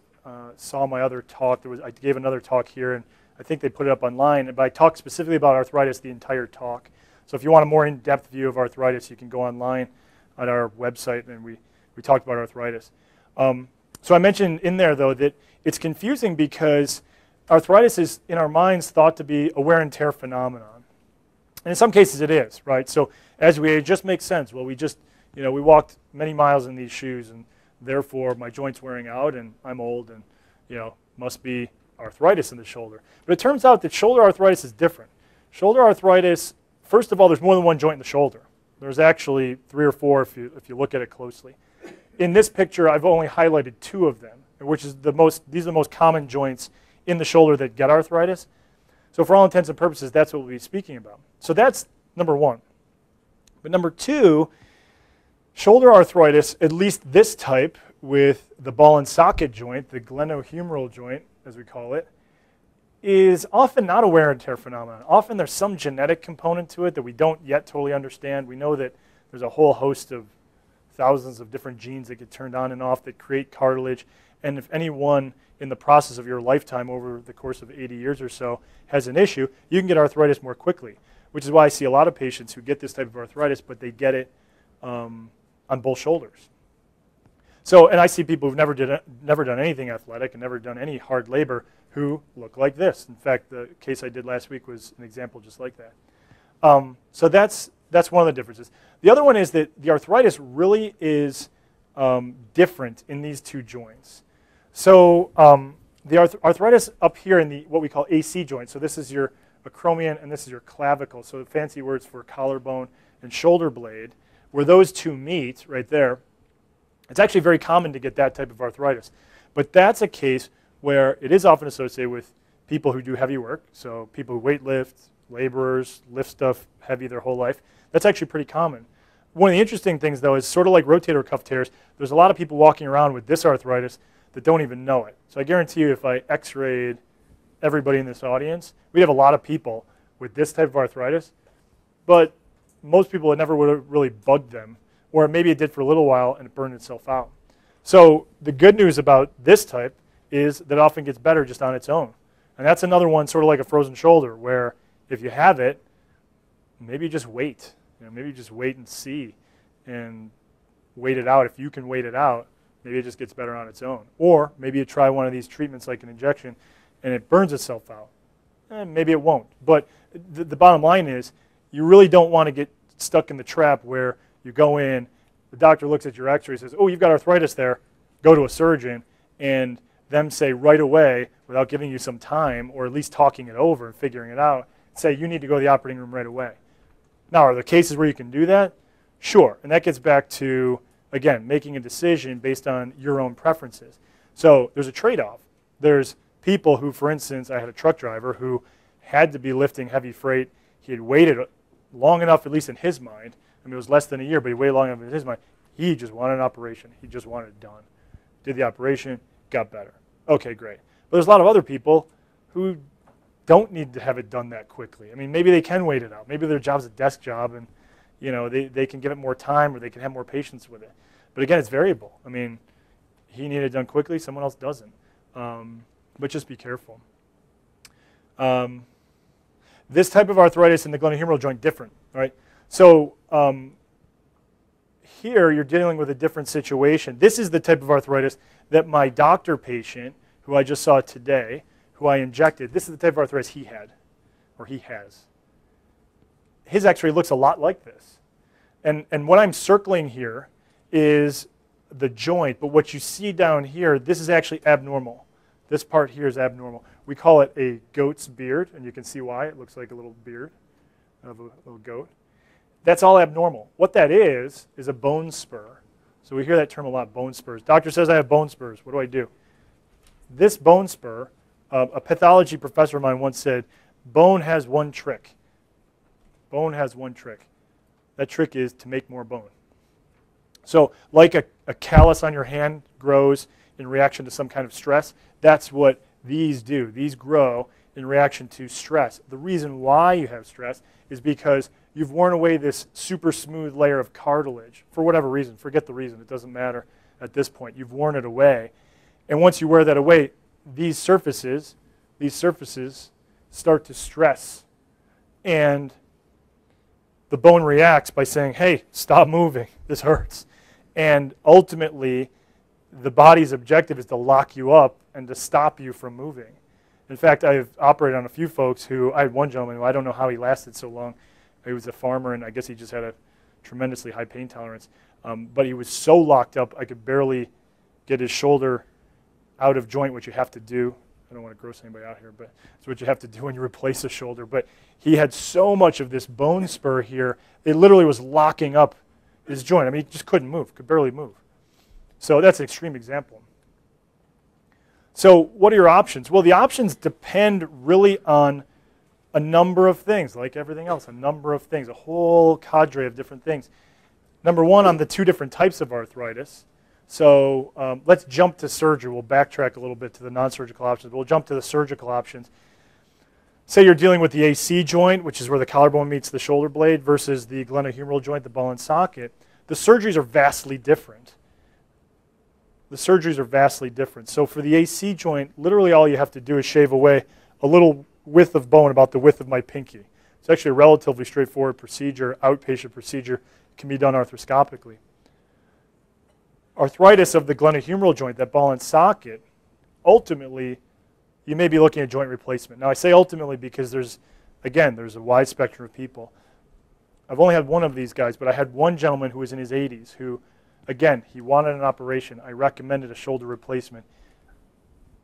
Speaker 1: saw my other talk. I gave another talk here, and I think they put it up online. But I talked specifically about arthritis the entire talk. So if you want a more in-depth view of arthritis, you can go online at our website, and we talked about arthritis. So I mentioned in there, though, that it's confusing because arthritis is, in our minds, thought to be a wear and tear phenomenon. And in some cases it is, right? So as we age, it just makes sense. Well, we walked many miles in these shoes, and therefore my joint's wearing out, and I'm old, and, you know, must be arthritis in the shoulder. But it turns out that shoulder arthritis is different. Shoulder arthritis, first of all, there's more than one joint in the shoulder. There's actually 3 or 4 if you look at it closely. In this picture, I've only highlighted 2 of them, which is these are the most common joints in the shoulder that get arthritis. So for all intents and purposes, that's what we'll be speaking about. So that's number 1. But number 2, shoulder arthritis, at least this type with the ball and socket joint, the glenohumeral joint, as we call it, is often not a wear and tear phenomenon. Often there's some genetic component to it that we don't yet totally understand. We know that there's a whole host of thousands of different genes that get turned on and off that create cartilage. And if anyone in the process of your lifetime over the course of 80 years or so has an issue, you can get arthritis more quickly, which is why I see a lot of patients who get this type of arthritis, but they get it on both shoulders. So, and I see people who've never done anything athletic and never done any hard labor who look like this. In fact, the case I did last week was an example just like that. So that's one of the differences. The other one is that the arthritis really is different in these two joints. So the arthritis up here in the what we call AC joint, so this is your acromion and this is your clavicle, so fancy words for collarbone and shoulder blade, where those two meet right there, it's actually very common to get that type of arthritis. But that's a case where it is often associated with people who do heavy work, so people who weight lift, laborers, lift stuff heavy their whole life. That's actually pretty common. One of the interesting things, though, is sort of like rotator cuff tears, there's a lot of people walking around with this arthritis that don't even know it. So I guarantee you if I x-rayed everybody in this audience, we'd have a lot of people with this type of arthritis, but most people, it never would have really bugged them, or maybe it did for a little while and it burned itself out. So the good news about this type is that it often gets better just on its own. And that's another one sort of like a frozen shoulder, where if you have it, maybe just wait. Maybe just wait and see and wait it out. If you can wait it out, maybe it just gets better on its own. Or maybe you try one of these treatments like an injection and it burns itself out. Maybe it won't. But the bottom line is you really don't want to get stuck in the trap where you go in, the doctor looks at your x-ray and says, oh, you've got arthritis there, go to a surgeon, and them say right away, without giving you some time or at least talking it over and figuring it out, say you need to go to the operating room right away. Now, are there cases where you can do that? Sure. And that gets back to, again, making a decision based on your own preferences. So there's a trade-off. There's people who, for instance, I had a truck driver who had to be lifting heavy freight. He had waited long enough, at least in his mind. I mean, it was less than a year, but he waited long enough in his mind. He just wanted an operation. He just wanted it done. Did the operation, got better. Okay, great. But there's a lot of other people who don't need to have it done that quickly. I mean, maybe they can wait it out. Maybe their job's a desk job and they can give it more time or they can have more patience with it. But again, it's variable. I mean, he needed it done quickly, someone else doesn't. But just be careful. This type of arthritis in the glenohumeral joint, different, right? So here you're dealing with a different situation. This is the type of arthritis that my doctor patient, who I just saw today, who I injected, this is the type of arthritis he had, or he has. His x-ray looks a lot like this. And what I'm circling here is the joint, but what you see down here, this is actually abnormal. This part here is abnormal. We call it a goat's beard, and you can see why. It looks like a little beard of a little goat. That's all abnormal. What that is a bone spur. So we hear that term a lot, bone spurs. Doctor says I have bone spurs. What do I do? This bone spur, a pathology professor of mine once said, bone has one trick. Bone has one trick. That trick is to make more bone. So like a callus on your hand grows in reaction to some kind of stress, that's what these do. These grow in reaction to stress. The reason why you have stress is because you've worn away this super smooth layer of cartilage for whatever reason. Forget the reason. It doesn't matter at this point. You've worn it away. And once you wear that away, these surfaces start to stress. And the bone reacts by saying, hey, stop moving. This hurts. And ultimately, the body's objective is to lock you up and to stop you from moving. In fact, I've operated on a few folks who, I had one gentleman who I don't know how he lasted so long. He was a farmer, and I guess he just had a tremendously high pain tolerance. But he was so locked up, I could barely get his shoulder out of joint, which you have to do. I don't want to gross anybody out here, but it's what you have to do when you replace a shoulder. But he had so much of this bone spur here, it literally was locking up his joint. I mean, he just couldn't move, could barely move. So that's an extreme example. So what are your options? Well, the options depend really on a number of things, like everything else, a number of things, a whole cadre of different things. Number one, on the two different types of arthritis. So let's jump to surgery. We'll backtrack a little bit to the non-surgical options. We'll jump to the surgical options. say you're dealing with the AC joint, which is where the collarbone meets the shoulder blade, versus the glenohumeral joint, the ball and socket, the surgeries are vastly different. The surgeries are vastly different. So for the AC joint, literally all you have to do is shave away a little width of bone, about the width of my pinky. It's actually a relatively straightforward procedure, outpatient procedure, can be done arthroscopically. Arthritis of the glenohumeral joint, that ball and socket, ultimately, you may be looking at joint replacement. Now, I say ultimately because there's a wide spectrum of people. I've only had one of these guys, but I had one gentleman who was in his 80s who, again, he wanted an operation. I recommended a shoulder replacement.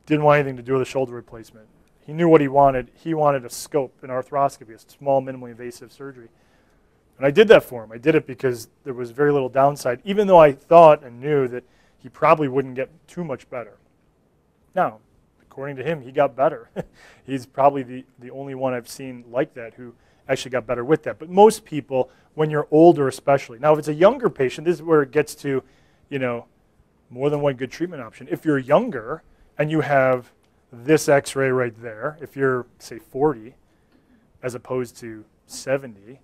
Speaker 1: Didn't want anything to do with a shoulder replacement. He knew what he wanted. He wanted a scope, an arthroscopy, a small, minimally invasive surgery. And I did that for him. I did it because there was very little downside, even though I thought and knew that he probably wouldn't get too much better. Now, according to him, he got better. He's probably the only one I've seen like that who actually got better with that. But most people, when you're older especially. Now, if it's a younger patient, this is where it gets to, more than one good treatment option. If you're younger and you have this x-ray right there, if you're, say, 40 as opposed to 70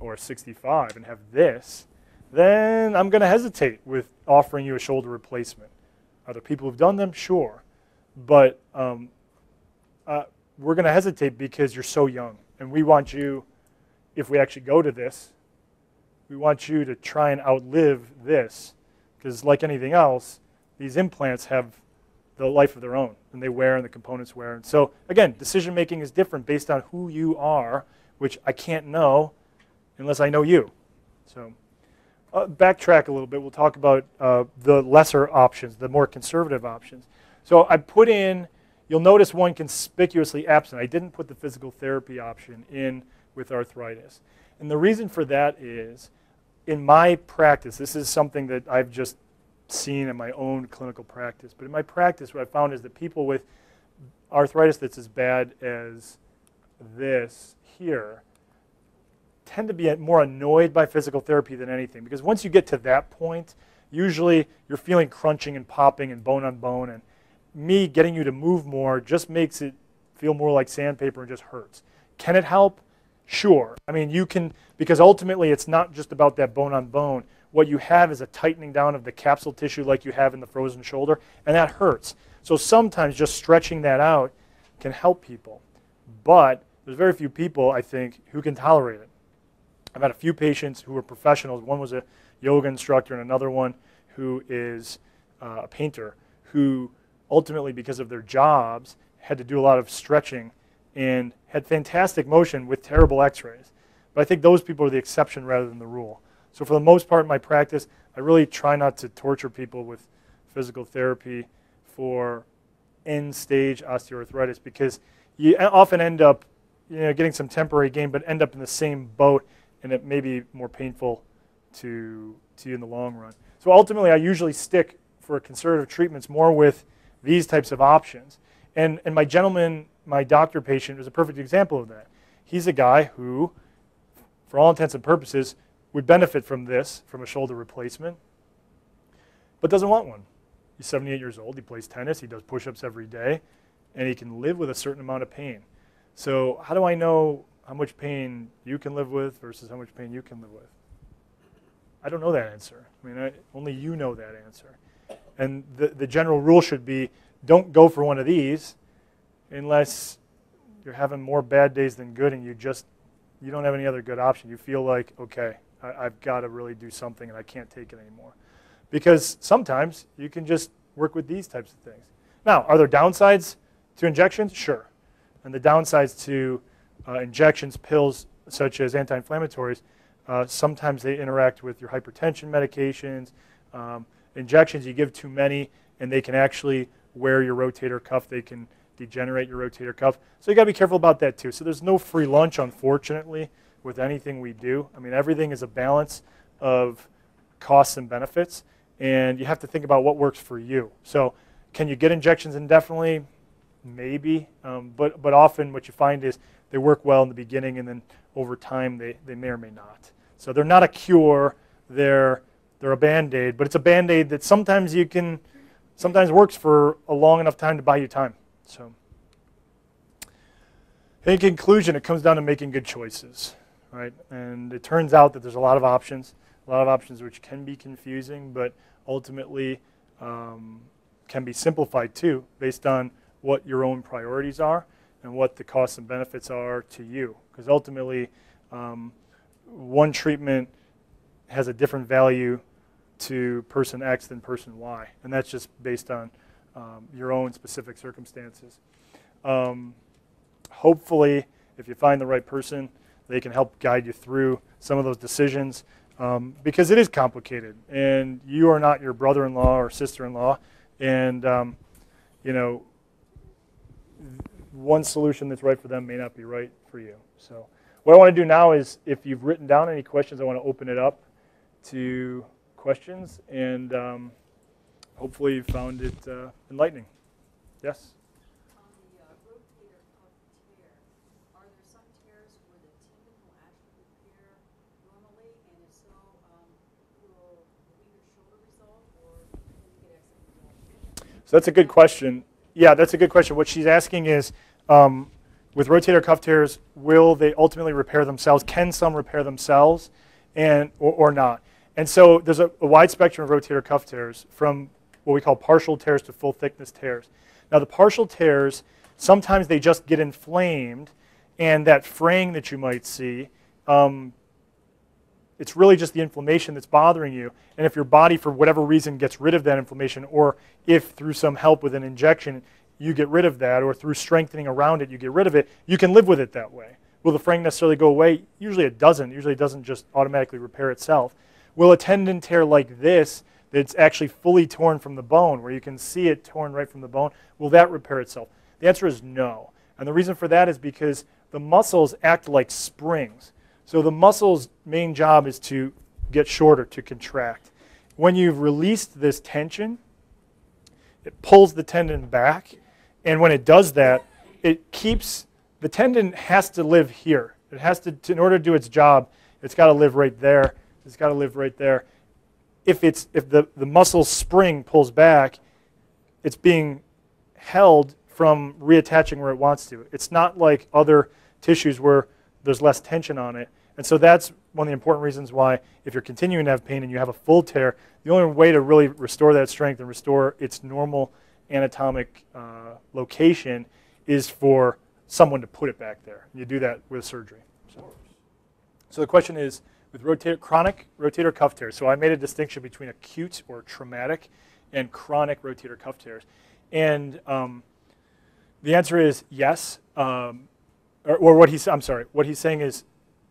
Speaker 1: or 65 and have this, then I'm going to hesitate with offering you a shoulder replacement. Are there people who've done them? Sure. But we're going to hesitate because you're so young. And we want you, if we actually go to this, we want you to try and outlive this. Because like anything else, these implants have the life of their own. And they wear and the components wear. And so, again, decision making is different based on who you are, which I can't know unless I know you. So backtrack a little bit. We'll talk about the lesser options, the more conservative options. So I put in, you'll notice one conspicuously absent. I didn't put the physical therapy option in with arthritis. And the reason for that is, in my practice, this is something that I've just seen in my own clinical practice, but in my practice what I found is that people with arthritis that's as bad as this here tend to be more annoyed by physical therapy than anything, because once you get to that point, usually you're feeling crunching and popping and bone on bone, and me getting you to move more just makes it feel more like sandpaper and just hurts. Can it help? Sure. I mean, you can, because ultimately it's not just about that bone on bone. What you have is a tightening down of the capsule tissue like you have in the frozen shoulder, and that hurts. So sometimes just stretching that out can help people. But there's very few people, I think, who can tolerate it. I've had a few patients who are professionals. One was a yoga instructor and another one who is a painter, who ultimately, because of their jobs, had to do a lot of stretching and had fantastic motion with terrible x-rays. But I think those people are the exception rather than the rule. So for the most part in my practice, I really try not to torture people with physical therapy for end-stage osteoarthritis, because you often end up getting some temporary gain, but end up in the same boat, and it may be more painful to you in the long run. So ultimately, I usually stick for conservative treatments more with these types of options. And my gentleman, my doctor patient, is a perfect example of that. He's a guy who, for all intents and purposes, would benefit from this, from a shoulder replacement, but doesn't want one. He's 78 years old, he plays tennis, he does push-ups every day, and he can live with a certain amount of pain. So how do I know how much pain you can live with versus how much pain you can live with? I don't know that answer. I mean, only you know that answer. And the general rule should be, don't go for one of these unless you're having more bad days than good and you don't have any other good option. You feel like, okay, I've got to really do something and I can't take it anymore. Because sometimes you can just work with these types of things. Now, are there downsides to injections? Sure. And the downsides to injections, pills such as anti-inflammatories, sometimes they interact with your hypertension medications. Injections, you give too many, and they can actually wear your rotator cuff. They can degenerate your rotator cuff. So you got to be careful about that too. So there's no free lunch, unfortunately, with anything we do. I mean, everything is a balance of costs and benefits, and you have to think about what works for you. So can you get injections indefinitely? Maybe, but often what you find is they work well in the beginning, and then over time they may or may not. So they're not a cure. They're a Band-Aid, but it's a Band-Aid that sometimes sometimes works for a long enough time to buy you time. So In conclusion, it comes down to making good choices, right? And it turns out that there's a lot of options which can be confusing, but ultimately can be simplified too, based on what your own priorities are and what the costs and benefits are to you. Because ultimately, one treatment has a different value to person X than person Y, and that's just based on your own specific circumstances. Hopefully, if you find the right person, they can help guide you through some of those decisions, because it is complicated, and you are not your brother-in-law or sister-in-law, and you know, one solution that's right for them may not be right for you. So what I want to do now is, if you've written down any questions, I want to open it up to questions, and hopefully you found it enlightening. Yes?
Speaker 2: On the rotator cuff tear, are there some tears where the tendon will actually repair normally, and if so, will the weaker shoulder resolve, or can you get accident resolve?
Speaker 1: So that's a good question. Yeah, that's a good question. What she's asking is, with rotator cuff tears, will they ultimately repair themselves? Can some repair themselves, and or not? And so there's a wide spectrum of rotator cuff tears, from what we call partial tears to full thickness tears. Now the partial tears, sometimes they just get inflamed, and that fraying that you might see, it's really just the inflammation that's bothering you. And if your body, for whatever reason, gets rid of that inflammation, or if through some help with an injection you get rid of that, or through strengthening around it you get rid of it, you can live with it that way. Will the fraying necessarily go away? Usually it doesn't. Usually it doesn't just automatically repair itself. Will a tendon tear like this, that's actually fully torn from the bone, where you can see it torn right from the bone, will that repair itself? The answer is no. And the reason for that is because the muscles act like springs. So the muscle's main job is to get shorter, to contract. When you've released this tension, it pulls the tendon back, and when it does that, it keeps, the tendon has to live here. It has to, in order to do its job, it's got to live right there. It's got to live right there. If the muscle spring pulls back, it's being held from reattaching where it wants to. It's not like other tissues where there's less tension on it. And so that's one of the important reasons why, if you're continuing to have pain and you have a full tear, the only way to really restore that strength and restore its normal anatomic location is for someone to put it back there. You do that with surgery. So the question is, with chronic rotator cuff tears, so I made a distinction between acute or traumatic and chronic rotator cuff tears. And the answer is yes. Or what he's saying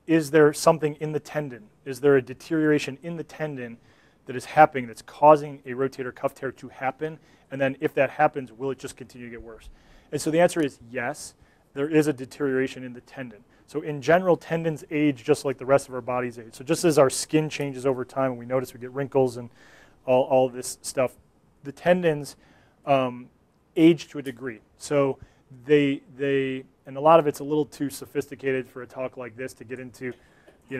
Speaker 1: is there something in the tendon? Is there a deterioration in the tendon that is happening that's causing a rotator cuff tear to happen? And then if that happens, will it just continue to get worse? And so the answer is yes, there is a deterioration in the tendon. So in general, tendons age just like the rest of our bodies age. So just as our skin changes over time, and we notice we get wrinkles and all this stuff, the tendons age to a degree. So they and a lot of it's a little too sophisticated for a talk like this to get into,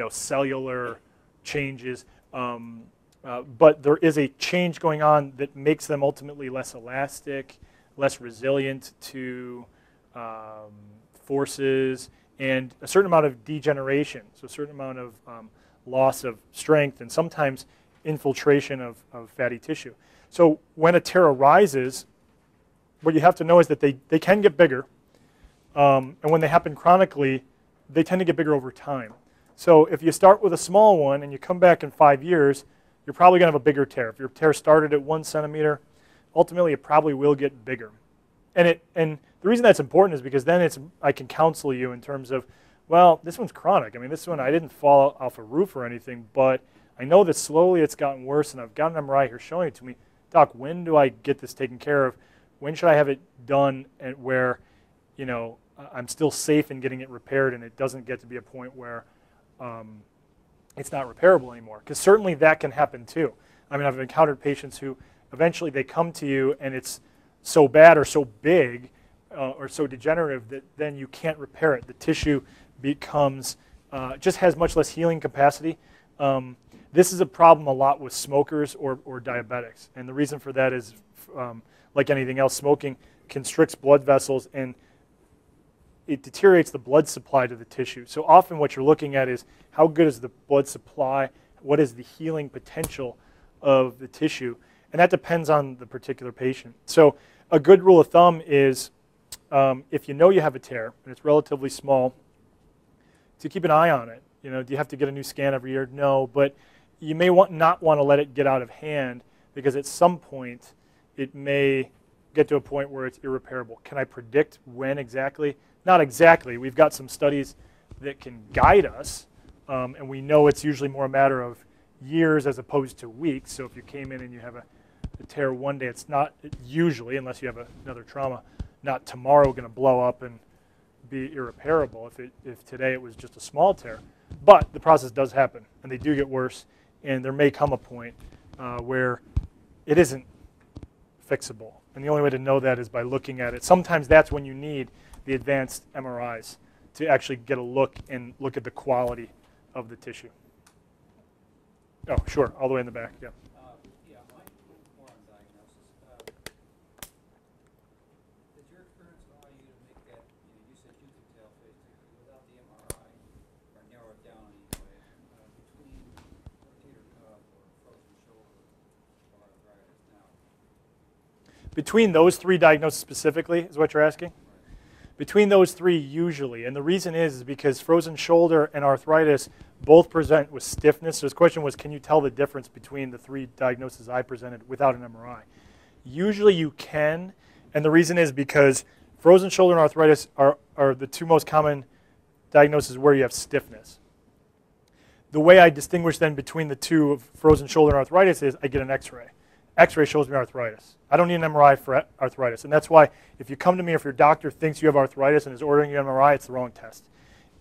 Speaker 1: cellular changes. But there is a change going on that makes them ultimately less elastic, less resilient to forces, and a certain amount of degeneration, so a certain amount of loss of strength, and sometimes infiltration of fatty tissue. So when a tear arises, what you have to know is that they can get bigger, and when they happen chronically, they tend to get bigger over time. So if you start with a small one and you come back in 5 years, you're probably going to have a bigger tear. If your tear started at 1 centimeter, ultimately it probably will get bigger. And the reason that's important is because then I can counsel you in terms of, well, this one's chronic. I mean, this one I didn't fall off a roof or anything, but I know that slowly it's gotten worse, and I've got an MRI here showing it to me. Doc, when do I get this taken care of? When should I have it done and where, I'm still safe in getting it repaired and it doesn't get to be a point where it's not repairable anymore? Because certainly that can happen too. I mean, I've encountered patients who eventually they come to you and it's so bad or so big or so degenerative that then you can't repair it. The tissue becomes, just has much less healing capacity. This is a problem a lot with smokers or diabetics. And the reason for that is, like anything else, smoking constricts blood vessels, and it deteriorates the blood supply to the tissue. So often what you're looking at is how good is the blood supply, what is the healing potential of the tissue, and that depends on the particular patient. So a good rule of thumb is if you know you have a tear and it's relatively small, to keep an eye on it. You know, do you have to get a new scan every year? No, but you may not want to let it get out of hand because at some point it may get to a point where it's irreparable. Can I predict when exactly? Not exactly. We've got some studies that can guide us, and we know it's usually more a matter of years as opposed to weeks. So if you came in and you have a tear one day, it's not usually, unless you have another trauma, not tomorrow going to blow up and be irreparable if today it was just a small tear. But the process does happen, and they do get worse, and there may come a point where it isn't fixable. And the only way to know that is by looking at it. Sometimes that's when you need the advanced MRIs to actually get a look and look at the quality of the tissue. Oh, sure, all the way in the back, yeah.
Speaker 3: Yeah, mine more on diagnosis. Did your experience allow you to make that, you said you could tell basically without the MRI, or narrow it down anyway, between rotator cuff or frozen shoulder or arthritis now?
Speaker 1: Between those three diagnoses specifically is what you're asking? Between those three usually, and the reason is because frozen shoulder and arthritis both present with stiffness. So his question was, can you tell the difference between the three diagnoses I presented without an MRI? Usually you can, and the reason is because frozen shoulder and arthritis are the two most common diagnoses where you have stiffness. The way I distinguish then between the two of frozen shoulder and arthritis is I get an x-ray. X-ray shows me arthritis. I don't need an MRI for arthritis. And that's why if you come to me or if your doctor thinks you have arthritis and is ordering you an MRI, it's the wrong test.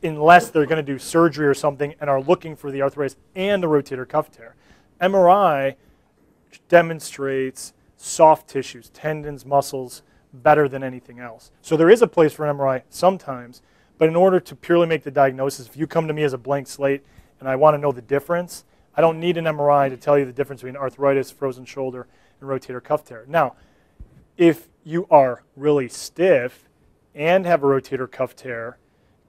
Speaker 1: Unless they're going to do surgery or something and are looking for the arthritis and the rotator cuff tear. MRI demonstrates soft tissues, tendons, muscles, better than anything else. So there is a place for an MRI sometimes, but in order to purely make the diagnosis, if you come to me as a blank slate and I want to know the difference, I don't need an MRI to tell you the difference between arthritis, frozen shoulder, and rotator cuff tear. Now, if you are really stiff and have a rotator cuff tear,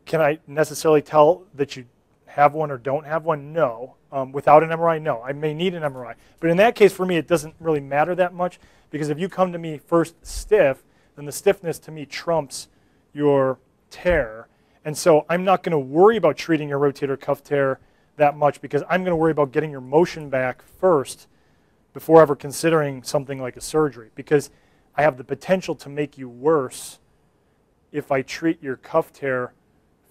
Speaker 1: can I necessarily tell that you have one or don't have one? No. Without an MRI, no. I may need an MRI. But in that case, for me, it doesn't really matter that much because if you come to me first stiff, then the stiffness to me trumps your tear. And so I'm not going to worry about treating your rotator cuff tear that much because I'm going to worry about getting your motion back first before ever considering something like a surgery because I have the potential to make you worse if I treat your cuff tear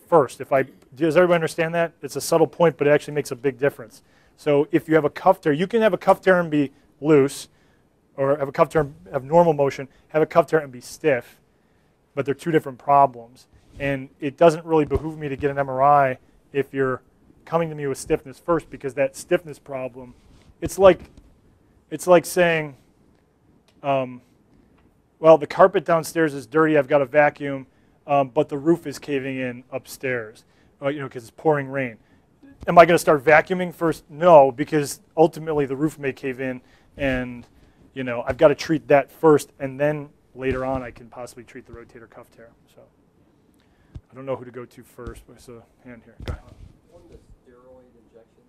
Speaker 1: first. Does everybody understand that? It's a subtle point, but it actually makes a big difference. So if you have a cuff tear, you can have a cuff tear and be loose or have a cuff tear and have normal motion, have a cuff tear and be stiff, but they're two different problems. And it doesn't really behoove me to get an MRI if you're coming to me with stiffness first because that stiffness problem, it's like saying, well, the carpet downstairs is dirty, I've got a vacuum, but the roof is caving in upstairs, because it's pouring rain. Am I going to start vacuuming first? No, because ultimately the roof may cave in and, I've got to treat that first and then later on I can possibly treat the rotator cuff tear. So I don't know who to go to first. There's a hand here. Go ahead.
Speaker 4: On the steroid injections,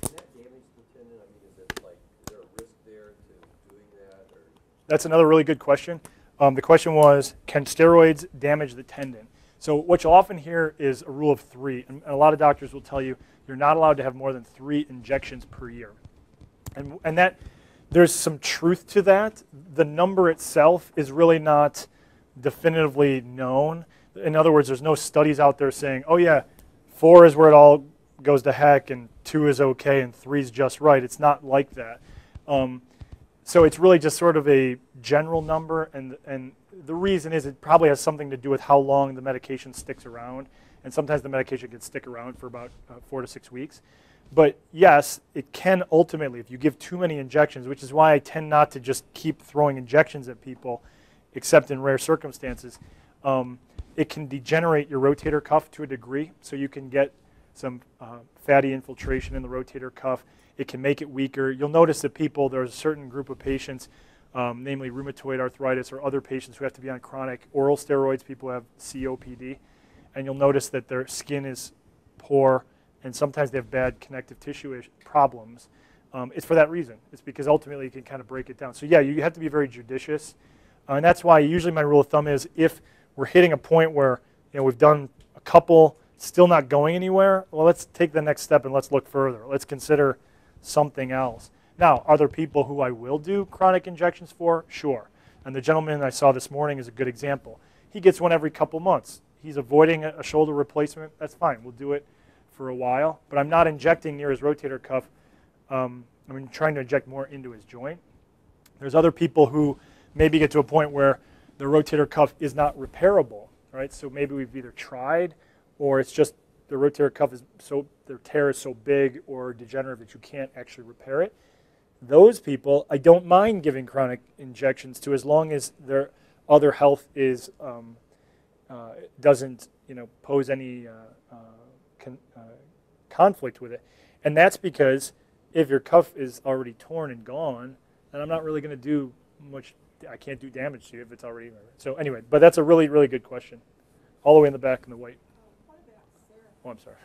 Speaker 4: can that damage the tendon? I mean, is there a risk there to doing that? Or?
Speaker 1: That's another really good question. The question was, can steroids damage the tendon? So what you'll often hear is a rule of 3, and a lot of doctors will tell you you're not allowed to have more than 3 injections per year. And that there's some truth to that. The number itself is really not definitively known. In other words, there's no studies out there saying, oh yeah, 4 is where it all goes to heck, and 2 is okay, and 3 is just right. It's not like that. So it's really just sort of a general number, and the reason is it probably has something to do with how long the medication sticks around, and sometimes the medication can stick around for about 4 to 6 weeks. But yes, it can ultimately, if you give too many injections, which is why I tend not to just keep throwing injections at people, except in rare circumstances, it can degenerate your rotator cuff to a degree, so you can get some fatty infiltration in the rotator cuff. It can make it weaker. You'll notice that there's a certain group of patients, namely rheumatoid arthritis or other patients who have to be on chronic oral steroids, people who have COPD. and you'll notice that their skin is poor, and sometimes they have bad connective tissue problems. It's for that reason. It's because ultimately you can kind of break it down. So yeah, you have to be very judicious, and that's why usually my rule of thumb is if we're hitting a point where we've done a couple, still not going anywhere, well, let's take the next step and let's look further. Let's consider something else. Now, are there people who I will do chronic injections for? Sure. And the gentleman I saw this morning is a good example. He gets one every couple months. He's avoiding a shoulder replacement. That's fine. We'll do it for a while. But I'm not injecting near his rotator cuff. I'm trying to inject more into his joint. There's other people who maybe get to a point where the rotator cuff is not repairable, right? So maybe we've either tried, or it's just the rotator cuff is so, their tear is so big or degenerative that you can't actually repair it. Those people, I don't mind giving chronic injections to, as long as their other health is doesn't pose any conflict with it. And that's because if your cuff is already torn and gone, then I'm not really going to do much. I can't do damage to you if it's already. So anyway, but that's a really, really good question. All the way in the back in the white.
Speaker 2: What about Sarah?
Speaker 1: Oh, I'm sorry.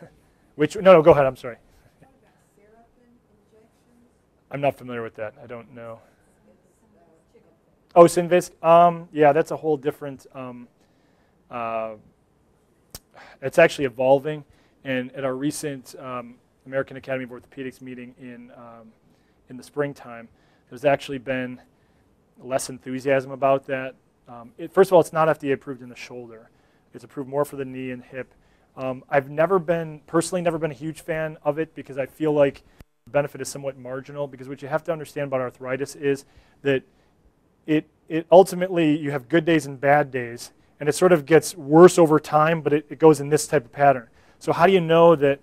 Speaker 1: Which? No, go ahead. I'm sorry.
Speaker 2: What about Serapin injections?
Speaker 1: I'm not familiar with that. I don't know.
Speaker 2: It's chicken.
Speaker 1: Oh, Synvisc. Yeah, that's a whole different. It's actually evolving, and at our recent American Academy of Orthopedics meeting in the springtime, there's actually been less enthusiasm about that. First of all, it's not FDA approved in the shoulder. It's approved more for the knee and hip. I've personally never been a huge fan of it, because I feel like the benefit is somewhat marginal, because what you have to understand about arthritis is that it ultimately, you have good days and bad days, and it sort of gets worse over time, but it goes in this type of pattern. So how do you know that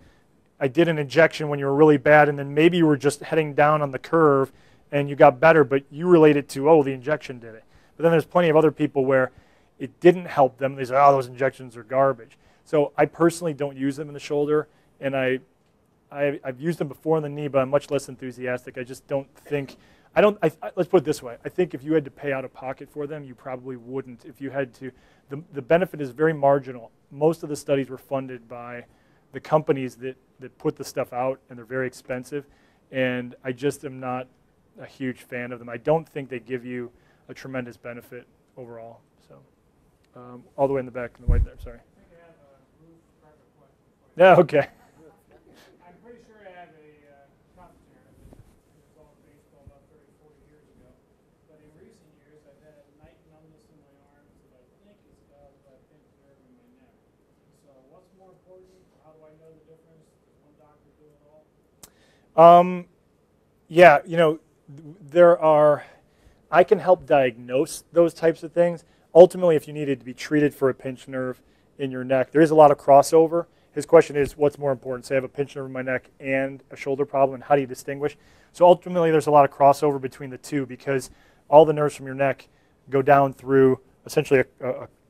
Speaker 1: I did an injection when you were really bad, and then maybe you were just heading down on the curve and you got better, but you relate it to, oh, the injection did it. But then there's plenty of other people where it didn't help them. They say, oh, those injections are garbage. So I personally don't use them in the shoulder, and I've used them before in the knee, but I'm much less enthusiastic. I just don't think, let's put it this way. I think if you had to pay out of pocket for them, you probably wouldn't. If you had to, the benefit is very marginal. Most of the studies were funded by the companies that put the stuff out, and they're very expensive, and I just am not a huge fan of them. I don't think they give you a tremendous benefit overall. So, all the way in the back in the white there, sorry.
Speaker 5: I think I have a Bruce Trevor question for you.
Speaker 1: Yeah, okay.
Speaker 5: I'm pretty sure I have a cuff tear that was all baseball about 30, 40 years ago. But in recent years, I've had night numbness in my arms that I think is caused by a pinched nerve in my neck. So what's more important? How do I know the difference? Does one doctor do it all?
Speaker 1: Yeah, I can help diagnose those types of things. Ultimately, if you needed to be treated for a pinched nerve in your neck, there is a lot of crossover. His question is, what's more important? Say I have a pinched nerve in my neck and a shoulder problem, and how do you distinguish? So ultimately, there's a lot of crossover between the two, because all the nerves from your neck go down through essentially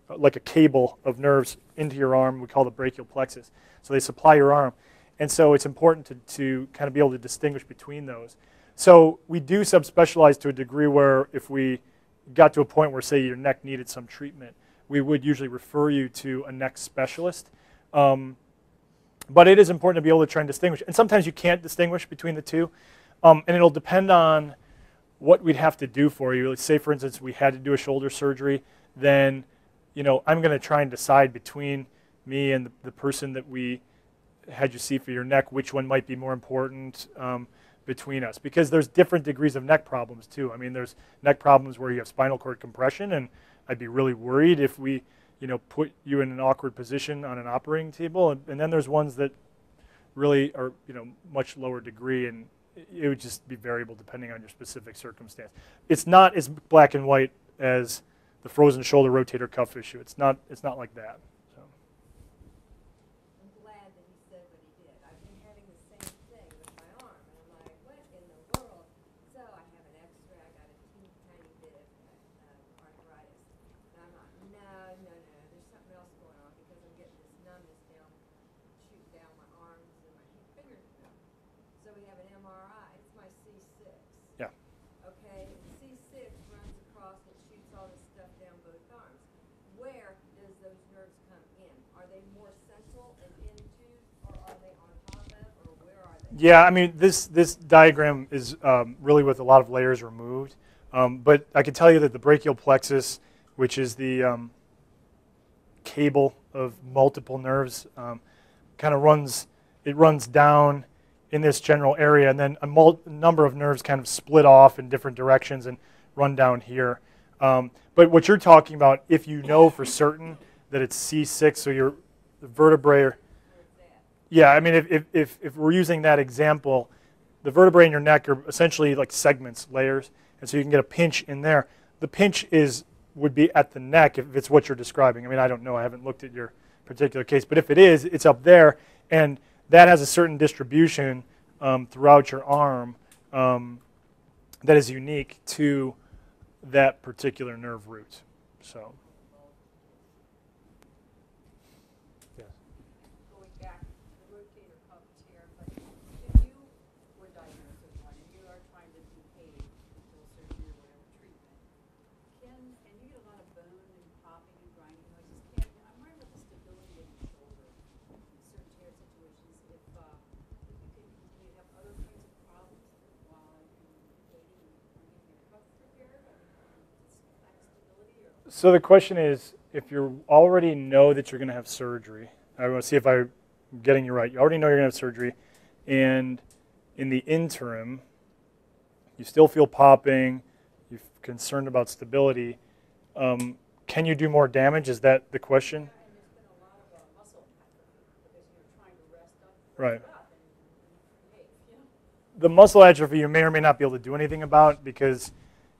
Speaker 1: like a cable of nerves into your arm. We call it the brachial plexus. So they supply your arm. And so it's important to kind of be able to distinguish between those. So we do subspecialize to a degree where if we got to a point where, say, your neck needed some treatment, we would usually refer you to a neck specialist. But it is important to be able to try and distinguish. And sometimes you can't distinguish between the two. And it'll depend on what we'd have to do for you. Let's say, for instance, we had to do a shoulder surgery, then I'm going to try and decide between me and the person that we had you see for your neck, which one might be more important between us, because there's different degrees of neck problems too. I mean, there's neck problems where you have spinal cord compression, and I'd be really worried if we put you in an awkward position on an operating table, and then there's ones that really are much lower degree, and it would just be variable depending on your specific circumstance. It's not as black and white as the frozen shoulder rotator cuff issue. It's not like that.
Speaker 2: I'm glad that he said what he did. I've been having the same thing with my arm, and I'm like, what in the world? So I have an X-ray. I got a teeny tiny bit of arthritis, and I'm like, no, there's something else going on, because I'm getting this numbness shooting down my arms and my fingers. So we have an MRI. It's my C6.
Speaker 1: Yeah.
Speaker 2: Okay, C6 runs across and shoots all this stuff down both arms. Where does those nerves come in? Are they more
Speaker 1: Yeah, I mean, this diagram is really with a lot of layers removed. But I can tell you that the brachial plexus, which is the cable of multiple nerves, kind of runs down in this general area, and then a number of nerves kind of split off in different directions and run down here. But what you're talking about, if you know for certain that it's C6, so your vertebrae are, yeah, I mean, if we're using that example, the vertebrae in your neck are essentially like segments, layers, and so you can get a pinch in there. The pinch would be at the neck if it's what you're describing. I mean, I don't know. I haven't looked at your particular case, but if it is, it's up there, and that has a certain distribution throughout your arm that is unique to that particular nerve root. So.
Speaker 2: Going back to the rotator cuff tear, but if you were diagnosed with one and you are trying to do a dental surgery or whatever treatment, and you get a lot of bone and popping and grinding noises, I'm worried about the stability of your shoulder in certain tear situations. If you continue to have other kinds of problems while you're waiting or getting your cuff repaired, lack of stability or.
Speaker 1: So the question is, if you already know that you're going to have surgery, I want to see if I'm getting you right. You already know you're going to have surgery, and in the interim, you still feel popping, you're concerned about stability. Can you do more damage? Is that the question?
Speaker 2: And there's been a lot of muscle atrophy because you're trying to rest up,
Speaker 1: Right.
Speaker 2: up and behave, you know.
Speaker 1: The muscle atrophy you may or may not be able to do anything about because,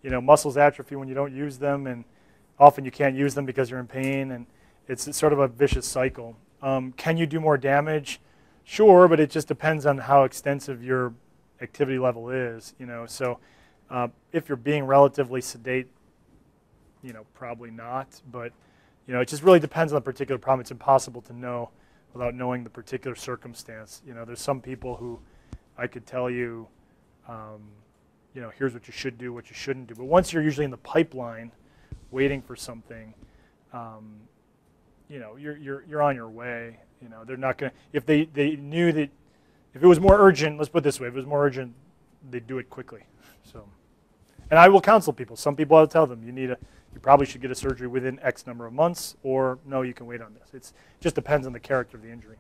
Speaker 1: muscles atrophy when you don't use them, and often you can't use them because you're in pain, and it's sort of a vicious cycle. Can you do more damage? Sure, but it just depends on how extensive your activity level is. So if you're being relatively sedate, probably not. But it just really depends on the particular problem. It's impossible to know without knowing the particular circumstance. There's some people who I could tell you, here's what you should do, what you shouldn't do. But once you're usually in the pipeline, waiting for something, you're on your way. They're not going to, if they knew that, if it was more urgent, let's put it this way, if it was more urgent, they'd do it quickly. So, and I will counsel people. Some people I'll tell them, you probably should get a surgery within X number of months, or no, you can wait on this. It just depends on the character of the injury.